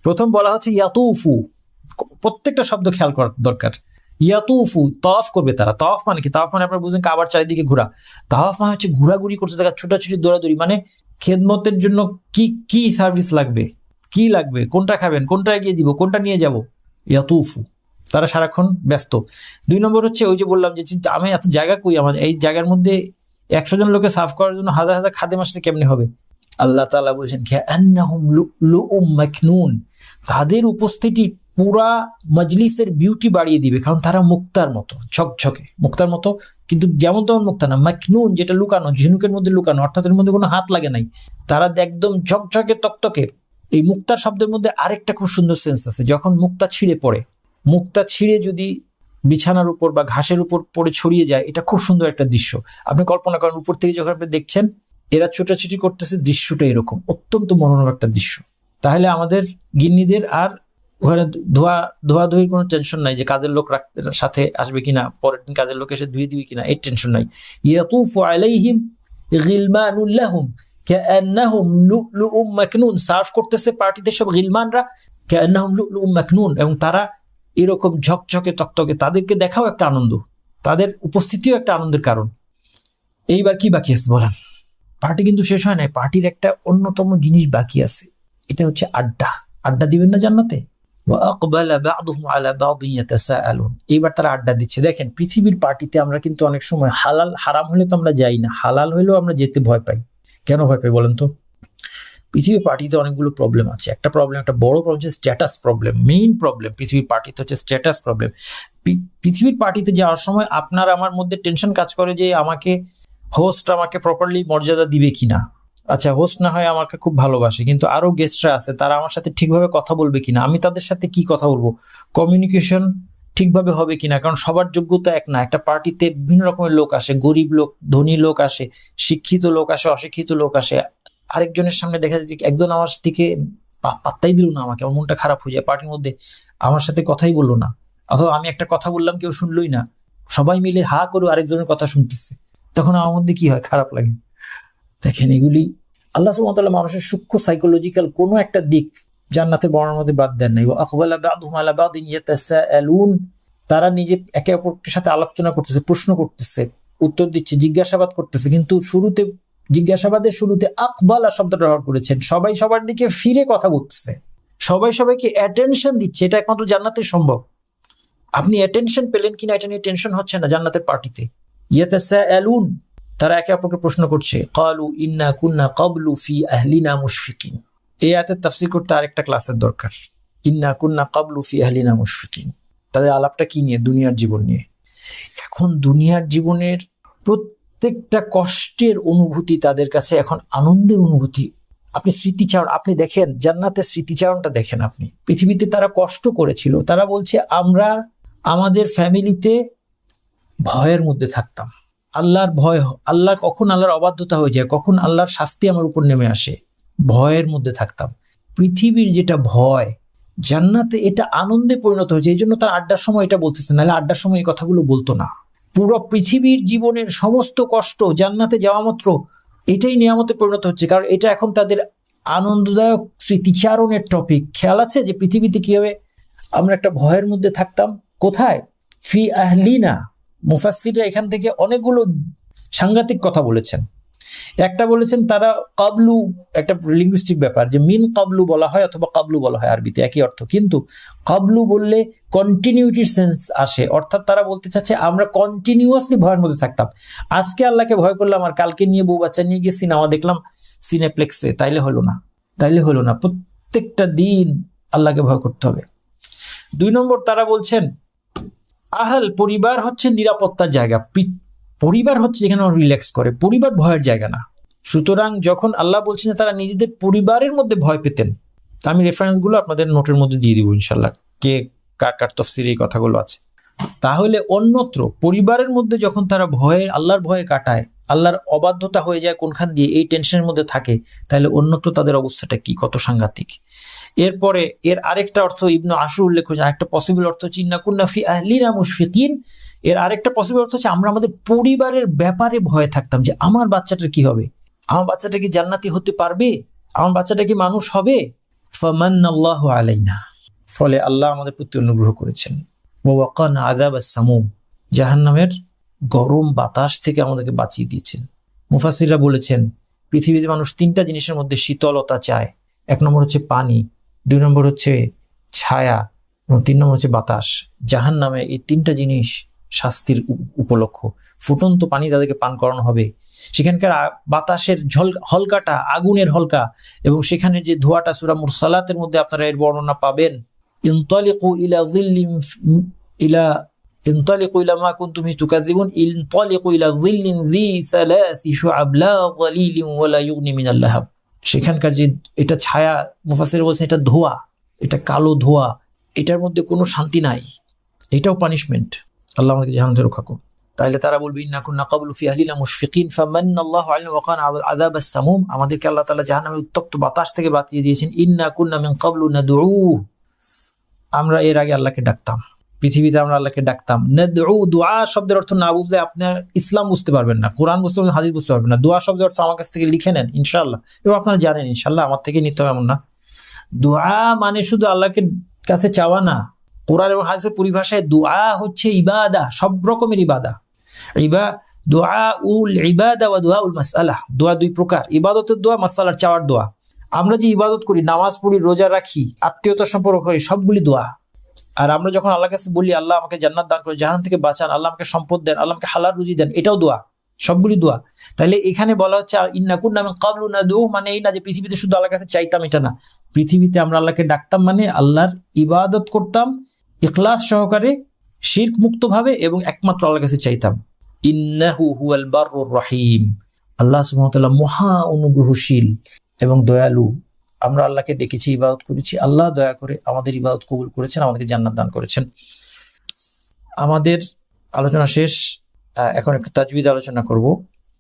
প্রথম বলা হচ্ছে ইয়াতুফু, প্রত্যেকটা শব্দ খেয়াল করা দরকার। ইয়াতুফু, তাওয়াফ করবে তারা। তাওয়াফ মানে কি? তাওয়াফ মানে আপনারা বুঝেন কাবার চারিদিকে ঘোরা। তাওয়াফ মানে হচ্ছে ঘোরাঘুরি করতে থাকা, ছোটাছুটি, দৌড়াদৌড়ি। মানে খেদমতের জন্য কি কি সার্ভিস লাগবে, কি লাগবে, কোনটা খাবেন, কোনটা এগিয়ে দিব, কোনটা নিয়ে যাব, ইয়াতুফু, তারা সারাক্ষণ ব্যস্ত। 2 নম্বর হচ্ছে ওই যে বললাম যে আমি এত জায়গা কই, আমাদের এই জায়গার মধ্যে 100 জন লোকে সার্ভ করার জন্য হাজার হাজার খাদেম আসলে কেমনে হবে? আল্লাহ তাআলা বলেছেন কাআন্নাহুম লুউম মাকনুন, তাদের উপস্থিতি পুরা মজলিসের বিউটি বাড়িয়ে দিবে, কারণ তারা মুক্তার মতো ঝকঝকে, মুক্তার মতো, কিন্তু যেমন তেমন মুক্তা না। মাকনুন যেটা লুকানো, ঝিনুকের মধ্যে লুকানো, অর্থাৎ এর মধ্যে কোনো হাত লাগে নাই, তারা একদম ঝকঝকে তকতকে। এই মুক্তার শব্দের মধ্যে আরেকটা খুব সুন্দর সেন্স আছে, যখন মুক্তা ছিঁড়ে পড়ে, মুক্তা ছিঁড়ে যদি বিছানার উপর বা ঘাসের উপর পড়ে ছড়িয়ে যায়, এটা খুব সুন্দর একটা দৃশ্য। আপনি কল্পনা করেন উপর থেকে যখন আপনি দেখছেন এরা ছোটাছুটি করতেছে, দৃশ্যটা এরকম অত্যন্ত মনোরম একটা দৃশ্য। তাহলে আমাদের গিন্নিদের আর ওখানে ধোয়াধুয়ির কোনো টেনশন নাই, যে কাজের লোক সাথে আসবে কিনা, পরের দিন কাজের লোক এসে ধুয়ে দিবে কিনা, এই টেনশন নাই। ইয়াতুফু আলাইহিম গিলমানুল লাহুম কাআন্নাহুম লুউম মাকনুন, সার্ভ করতেছে পার্টিতে সব গিলমানরা, কাআন্নাহুম লুউম মাকনুন, এবং তারা এরকম ঝকঝকে তকতকে। তাদেরকে দেখাও একটা আনন্দ, তাদের উপস্থিতিও একটা আনন্দের কারণ। এইবার কি বাকি আছে বলেন? পার্টি কিন্তু শেষ হয় নাই, পার্টির একটা অন্যতম জিনিস বাকি আছে, এটা হচ্ছে আড্ডা। আড্ডা দিবেন না জান্নাতে? ওয়াকবালা বা'দুহুম আলা বা'দিন ইয়াতাসাআলুন। এবার তারা আড্ডা দিচ্ছে। দেখেন, পৃথিবীর পার্টিতে আমরা কিন্তু অনেক সময় হালাল হারাম হলে তো আমরা যাই না, হালাল হলেও আমরা যেতে ভয় পাই। কেন ভয় পাই বলেন তো? পৃথিবীর পার্টিতে অনেকগুলো প্রবলেম আছে। একটা বড় প্রবলেম হচ্ছে স্ট্যাটাস প্রবলেম। মেইন প্রবলেম পৃথিবীর পার্টিতে হচ্ছে স্ট্যাটাস প্রবলেম। পৃথিবীর পার্টিতে যাওয়ার সময় আপনার আমার মধ্যে টেনশন কাজ করে যে হোস্ট আমাকে প্রপারলি মর্যাদা দিবে কিনা। আচ্ছা, হোস্ট না হয় আমাকে খুব ভালোবাসে, কিন্তু আরো গেস্টরা আছে, তারা আমার সাথে ঠিকভাবে কথা বলবে কিনা, আমি তাদের সাথে কি কথা বলবো, কমিউনিকেশন ঠিকভাবে হবে কিনা। কারণ সবার যোগ্যতা এক না। একটা পার্টিতে বিভিন্ন রকমের লোক আসে, গরিব লোক, ধনী লোক আসে, শিক্ষিত লোক আসে, অশিক্ষিত লোক আসে। আরেকজনের সামনে দেখা যাচ্ছে একজন আমার দিকে পাত্তাই দিল না, আমাকে, আমার মনটা খারাপ হয়ে যায়। পার্টির মধ্যে আমার সাথে কথাই বললো না, অথবা আমি একটা কথা বললাম কেউ শুনলই না, সবাই মিলে হা করে আরেকজনের কথা শুনতেছে, তখন আমার মধ্যে কি হয়? খারাপ লাগে। দেখেন, এগুলি আল্লাহ সুবহানাহু ওয়া তাআলা মানুষের সূক্ষ্ম সাইকোলজিক্যাল কোনো একটা দিক জান্নাতের বর্ণনার মধ্যে বাদ দেন নাই। আকবালা বা'দুহুম আলা বা'দিন ইয়াতাসাআলুন। তারা নিজে একে অপরের সাথে আলোচনা করতেছে, প্রশ্ন করতেছে, উত্তর দিচ্ছে, জিজ্ঞাসাবাদ করতেছে। কিন্তু জিজ্ঞাসাবাদের শুরুতে আকবালা শব্দটা ব্যবহার করেছেন। সবাই সবার দিকে ফিরে কথা বলতেছে, সবাই সবাইকে অ্যাটেনশন দিচ্ছে। এটা একমাত্র জান্নাতে সম্ভব। আপনি অ্যাটেনশন পেলেন কিনা এটা নিয়ে টেনশন হচ্ছে না জান্নাতের পার্টিতে। ইয়াতাসাআলুন, তারা একে অপরকে প্রশ্ন করছে। ক্বালু ইন্না কুন্না ক্বাবলু ফি আহলিনা মুশফিকিন। এই আয়াতের তাফসীর করতে আরেকটা ক্লাসের দরকার। ইন্না কুন্না ক্বাবলু ফি আহলিনা মুশফিকিন, তাদের আলাপটা কি নিয়ে? দুনিয়ার জীবন নিয়ে। এখন দুনিয়ার জীবনের প্রত্যেকটা কষ্টের অনুভূতি তাদের কাছে এখন আনন্দের অনুভূতি। আপনি স্মৃতিচারণ, আপনি দেখেন জান্নাতের স্মৃতিচারণটা দেখেন। আপনি পৃথিবীতে তারা কষ্ট করেছিল, তারা বলছে আমরা আমাদের ফ্যামিলিতে ভয়ের মধ্যে থাকতাম। আল্লাহর ভয়, কখন আল্লাহর অবাধ্যতা হয়ে যায়, কখন আল্লাহর শাস্তি আমার উপর নেমে আসে, ভয়ের মধ্যে থাকতাম। পৃথিবীর যেটা ভয়, জান্নাতে এটা আনন্দে পরিণত হয়েছে। এই জন্য তার আড্ডার সময় এটা বলতেছে, নাহলে আড্ডার সময় এই কথাগুলো বলতো না। পুরো পৃথিবীর জীবনের সমস্ত কষ্ট জান্নাতে যাওয়া মাত্র এটাই নিয়ামতে পরিণত হচ্ছে, কারণ এটা এখন তাদের আনন্দদায়ক স্মৃতিচারণের টপিক। খেয়াল আছে যে পৃথিবীতে কিভাবে আমরা একটা ভয়ের মধ্যে থাকতাম? কোথায়? ফি আহলিনা। মুফাসসিররা এখান থেকে অনেকগুলো সাংঘাতিক কথা বলেছেন। একটা বলেছেন তারা কাবলু, একটা লিঙ্গুইস্টিক ব্যাপার, যে মিন কাবলু বলা হয় অথবা কাবলু বলা হয়, আরবিতে একই অর্থ, কিন্তু কাবলু বললে কন্টিনিউটির সেন্স আসে। অর্থাৎ তারা বলতে চাচ্ছে আমরা কন্টিনিউয়াসলি ভয়ের মধ্যে থাকতাম। আজকে আল্লাহকে ভয় করলাম আর কালকে নিয়ে বউ বাচ্চা নিয়ে গিয়ে সিনেমা দেখলাম সিনেপ্লেক্সে, তাইলে হলো না। প্রত্যেকটা দিন আল্লাহকে ভয় করতে হবে। 2 নম্বর, তারা বলছেন আহল, পরিবার হচ্ছে নিরাপত্তার জায়গা। পরিবার হচ্ছে যেখানে আমরা রিল্যাক্স করে, পরিবার ভয়ের জায়গা না। সুতরাং যখন আল্লাহ বলছেন তারা নিজেদের পরিবারের মধ্যে ভয় পেতেন, আমি রেফারেন্সগুলো আপনাদের নোটের মধ্যে দিয়ে দিব ইনশাল্লাহ, কে কার তফসিরে এই কথাগুলো আছে। তাহলে অন্যত্র পরিবারের মধ্যে যখন তারা আল্লাহর ভয়ে কাটায়, আল্লাহর অবাধ্যতা হয়ে যায় কোনখান দিয়ে, এই টেনশনের মধ্যে থাকে, তাহলে অন্যত্র তাদের অবস্থাটা কি, কত সাংঘাতিক। এরপরে এর আরেকটা অর্থ ইবনু আশুর উল্লেখ করেছেন, আরেকটা পসিবল অর্থ হচ্ছে ইন্না কুন্না ফি আহলিনা মুশফিকিন। এর আরেকটা পসিবল অর্থ হচ্ছে আমরা আমাদের পরিবারের ব্যাপারে ভয়ে থাকতাম, যে আমার বাচ্চাটার কি হবে, আমার বাচ্চাটা কি জান্নাতি হতে পারবে, আমার বাচ্চাটা কি মানুষ হবে। ফামান্নাল্লাহু আলাইনা, ফলে আল্লাহ আমাদের প্রতি অনুগ্রহ করেছেন। ওয়া ওয়াকানা আযাবাস সামুম, জাহান্নামের গরম বাতাস থেকে আমাদেরকে বাঁচিয়ে দিয়েছেন। মুফাসসিররা বলেছেন পৃথিবীতে মানুষ 3টা জিনিসের মধ্যে শীতলতা চায়। 1 নম্বর হচ্ছে পানি, 2 নম্বর হচ্ছে ছায়া, এবং 3 নম্বর হচ্ছে বাতাস। জাহান্নামে এই 3টা জিনিস শাস্তির উপলক্ষ। ফুটন্ত পানি তাদেরকে পান করানো হবে, সেখানকার বাতাসের হলকাটা আগুনের হলকা, এবং সেখানে যে ধোঁয়াটা, সূরা মুরসালাতের মধ্যে আপনারা এর বর্ণনা পাবেন। ইনতালিকু ইলা মা কুনতুম তুকাযিবুন ইনতালিকু ইলা যিল্লিন যী সালাসি শুআব লা যালিলিন ওয়া লা ইউগনি মিনাল লাহাব। সেখানকার যে এটা ছায়া, মুফাসসির বলছেন এটা ধোঁয়া, এটা কালো ধোঁয়া, এটার মধ্যে কোনো শান্তি নাই, এটাও পানিশমেন্ট। আল্লাহ আমাদেরকে জাহান্নাম থেকে রক্ষা করুন। তাহলে তারা বলবে ইন্না কুন্না ক্বাবলু ফি আহলিনা মুশফিকিন ফামান্নাল্লাহু আলাইনা ওয়া কানা আযাবাস সামুম, আমাদেরকে আল্লাহ তাআলা জাহান্নামের উত্তপ্ত বাতাস থেকে বাঁচিয়ে দিয়েছেন। ইন্না কুন্না মিন ক্বাবলু নাদউ, আমরা এর আগে আল্লাহকে ডাকতাম, পৃথিবীতে আমরা আল্লাহকে ডাকতাম। নাদউ, দোয়া শব্দের অর্থ না বুঝলে আপনার ইসলাম বুঝতে পারবেন না, কোরআন বুঝতে পারবেন, হাদিস বুঝতে পারবেন না। দোয়া শব্দের অর্থ আমার কাছ থেকে লিখে নেন ইনশাআল্লাহ, এবং আপনারা জানেন ইনশাআল্লাহ, আমার থেকে নিতে হবে এমন না। দোয়া মানে শুধু আল্লাহকে কাছে চাওয়া না। কোরআন এবং হাদিসের পরিভাষায় দোয়া হচ্ছে ইবাদা, সব রকমের ইবাদা। দোয়া উল ইবাদা ওয়া দোয়া উল মাসআলা, দোয়া 2 প্রকার, ইবাদতের দোয়া, মাসআলার চাওয়ার দোয়া। আমরা যে ইবাদত করি, নামাজ পড়ি, রোজা রাখি, আত্মীয়তার সম্পর্ক করি, সবগুলি দোয়া। আর আমরা যখন আল্লাহর কাছে বলি আল্লাহ আমাকে জান্নাত দান করে, জাহান্নাম থেকে বাঁচান, আল্লাহ আমাকে সম্পদ দেন, আল্লাহ আমাকে হালাল রুজি দেন, এটাও দোয়া, সবগুলি দোয়া। তাহলে এখানে বলা হচ্ছে ইন্না কুন্না মিন ক্বাবলু নাদউ, মানে এই না যে পৃথিবীতে শুধু আল্লাহর কাছে চাইতাম, এটা না। পৃথিবীতে আমরা আল্লাহকে ডাকতাম মানে আল্লাহর ইবাদত করতাম ইখলাস সহকারে, শিরক মুক্ত ভাবে, এবং একমাত্র আল্লাহর কাছে চাইতাম। ইন্নাহু হুয়াল বাররুর রহিম, আল্লাহ সুবহানাহু ওয়া তাআলা মহা অনুগ্রহশীল এবং দয়ালু। আমরা আল্লাহকে ডেকেছি, ইবাদত করেছি, আল্লাহ দয়া করে আমাদের ইবাদত কবুল করেছেন, আমাদেরকে জান্নাত দান করেছেন। আমাদের আলোচনা শেষ, এখন একটু তাজউীদ আলোচনা করব,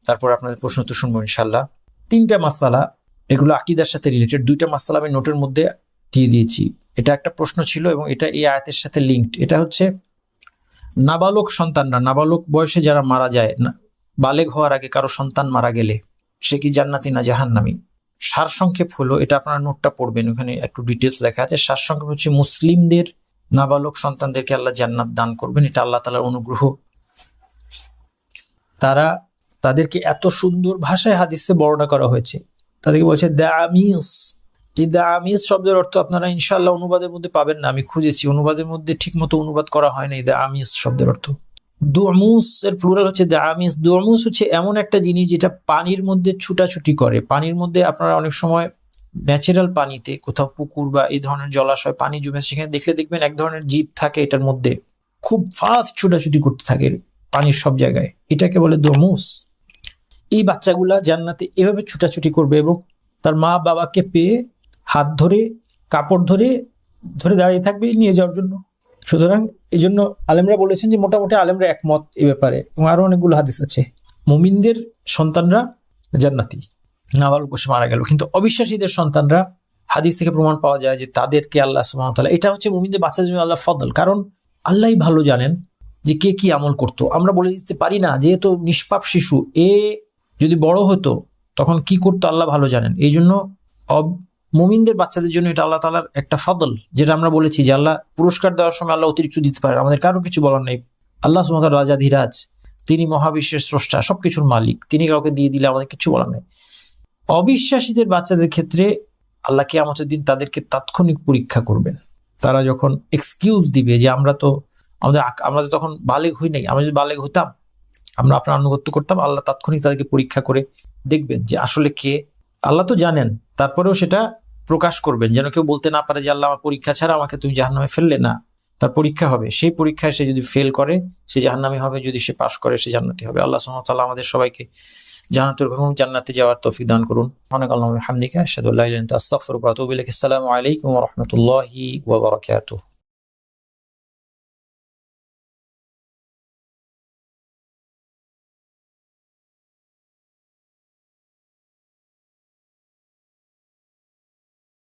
তারপর আপনাদের প্রশ্ন তো শুনবো ইনশাআল্লাহ। 3টা মাসআলা, এগুলো আকীদার সাথে রিলেটেড। 2টা মাসআলা আমি নোটের মধ্যে দিয়ে দিয়েছি। এটা একটা প্রশ্ন ছিল এবং এটা এই আয়াতের সাথে লিঙ্কড। এটা হচ্ছে নাবালক সন্তানরা, নাবালক বয়সে যারা মারা যায়, বালেগ হওয়ার আগে কারো সন্তান মারা গেলে সে কি জান্নাতি না জাহান্নামী? সারসংক্ষেপ হলো, এটা আপনারা নোটটা পড়বেন, ওখানে একটু ডিটেলস লেখা আছে। সারসংক্ষেপ হচ্ছে মুসলিমদের নাবালক সন্তানদেরকে আল্লাহ জান্নাত দান করবেন, এটা আল্লাহ তাআলার অনুগ্রহ। তাদেরকে এত সুন্দর ভাষায় হাদিসে বর্ণনা করা হয়েছে। তাদেরকে বলছে দামিস। এই দামিস শব্দের অর্থ আপনারা ইনশাআল্লাহ অনুবাদের মধ্যে পাবেন না, আমি খুঁজেছি, অনুবাদের মধ্যে ঠিক মতো অনুবাদ করা হয় না এই দামিস শব্দের অর্থ। দুমুস এর প্লুরাল হচ্ছে দামিস। দুমুস হচ্ছে এমন একটা জিনিস যেটা পানির মধ্যে ছুটাছুটি করে। পানির মধ্যে আপনারা অনেক সময় ন্যাচারাল পানিতে, কোথাও পুকুর বা এই ধরনের জলাশয় পানি জমে, সেখানে দেখলে দেখবেন এক ধরনের জীব থাকে এটার মধ্যে, খুব ফাস্ট ছুটাছুটি করতে থাকে পানির সব জায়গায়, এটাকে বলে দুমুস। এই বাচ্চাগুলা জান্নাতে এভাবে ছুটাছুটি করবে এবং তার মা বাবাকে পেয়ে হাত ধরে, কাপড় ধরে ধরে দাঁড়িয়ে থাকবে নিয়ে যাওয়ার জন্য। সুতরাং এই জন্য আলেমরা বলেছেন যে মোটামুটি আলেমরা একমত এ ব্যাপারে, এবং আরো অনেকগুলো হাদিস আছে। মুমিনদের সন্তানরা জান্নাতি, নাবালক বয়সে মারা গেল। কিন্তু অবিশ্বাসীদের সন্তানরা, হাদিস থেকে প্রমাণ পাওয়া যায় যে তাদেরকে আল্লাহ সুবহানাহু ওয়া তাআলা, এটা হচ্ছে মুমিনদের বাচ্চাদের জন্য আল্লাহ ফদল, কারণ আল্লাহই ভালো জানেন যে কে কি আমল করতো। আমরা বলে দিতে পারি না, যেহেতু নিষ্পাপ শিশু, এ যদি বড় হতো তখন কি করতো আল্লাহ ভালো জানেন। এই জন্য মুমিনদের বাচ্চাদের জন্য এটা আল্লাহ তাআলার একটা ফদল, যেটা আমরা বলেছি যে আল্লাহ পুরস্কার দেওয়ার সময় আল্লাহ অতিরিক্ত দিতে পারেন, আমাদের কারো কিছু বলার নেই। আল্লাহ সুবহানাহু ওয়া তাআলা রাজাধিরাজ, তিনি মহাবিশ্বের স্রষ্টা, সবকিছুর মালিক, তিনি কাউকে দিয়ে দিলে আমাদের কিছু বলার নেই। অবিশ্বাসীদের বাচ্চাদের ক্ষেত্রে আল্লাহ কিয়ামতের দিন তাদেরকে তাৎক্ষণিক পরীক্ষা করবেন। তারা যখন এক্সকিউজ দিবে যে আমরা তো তখন বালেগ হই নাই, আমরা যদি বালেগ হতাম আমরা আপনার আনুগত্য করতাম, আল্লাহ তাৎক্ষণিক তাদেরকে পরীক্ষা করে দেখবেন যে আসলে কে। আল্লাহ তো জানেন, তারপরেও সেটা প্রকাশ করবেন যেন কেউ বলতে না পারে যে আল্লাহ আমার পরীক্ষা ছাড়া আমাকে তুমি জাহান্নামে ফেললে না। তার পরীক্ষা হবে, সেই পরীক্ষায় সে যদি ফেল করে সে জাহান্নামী হবে, যদি সে পাশ করে সে জান্নাতি হবে। আল্লাহ সুবহানাহু ওয়া তাআলা আমাদের সবাইকে জান্নাতে যাওয়ার তৌফিক দান করুন। সুবহানাকাল্লাহুম্মা ওয়া বিহামদিকা আশহাদু আল্লা ইলাহা ইল্লা আনতা আস্তাগফিরুকা ওয়া আতুবু ইলাইক। আসসালামু আলাইকুম ওয়া রাহমাতুল্লাহি ওয়া বারাকাতুহু।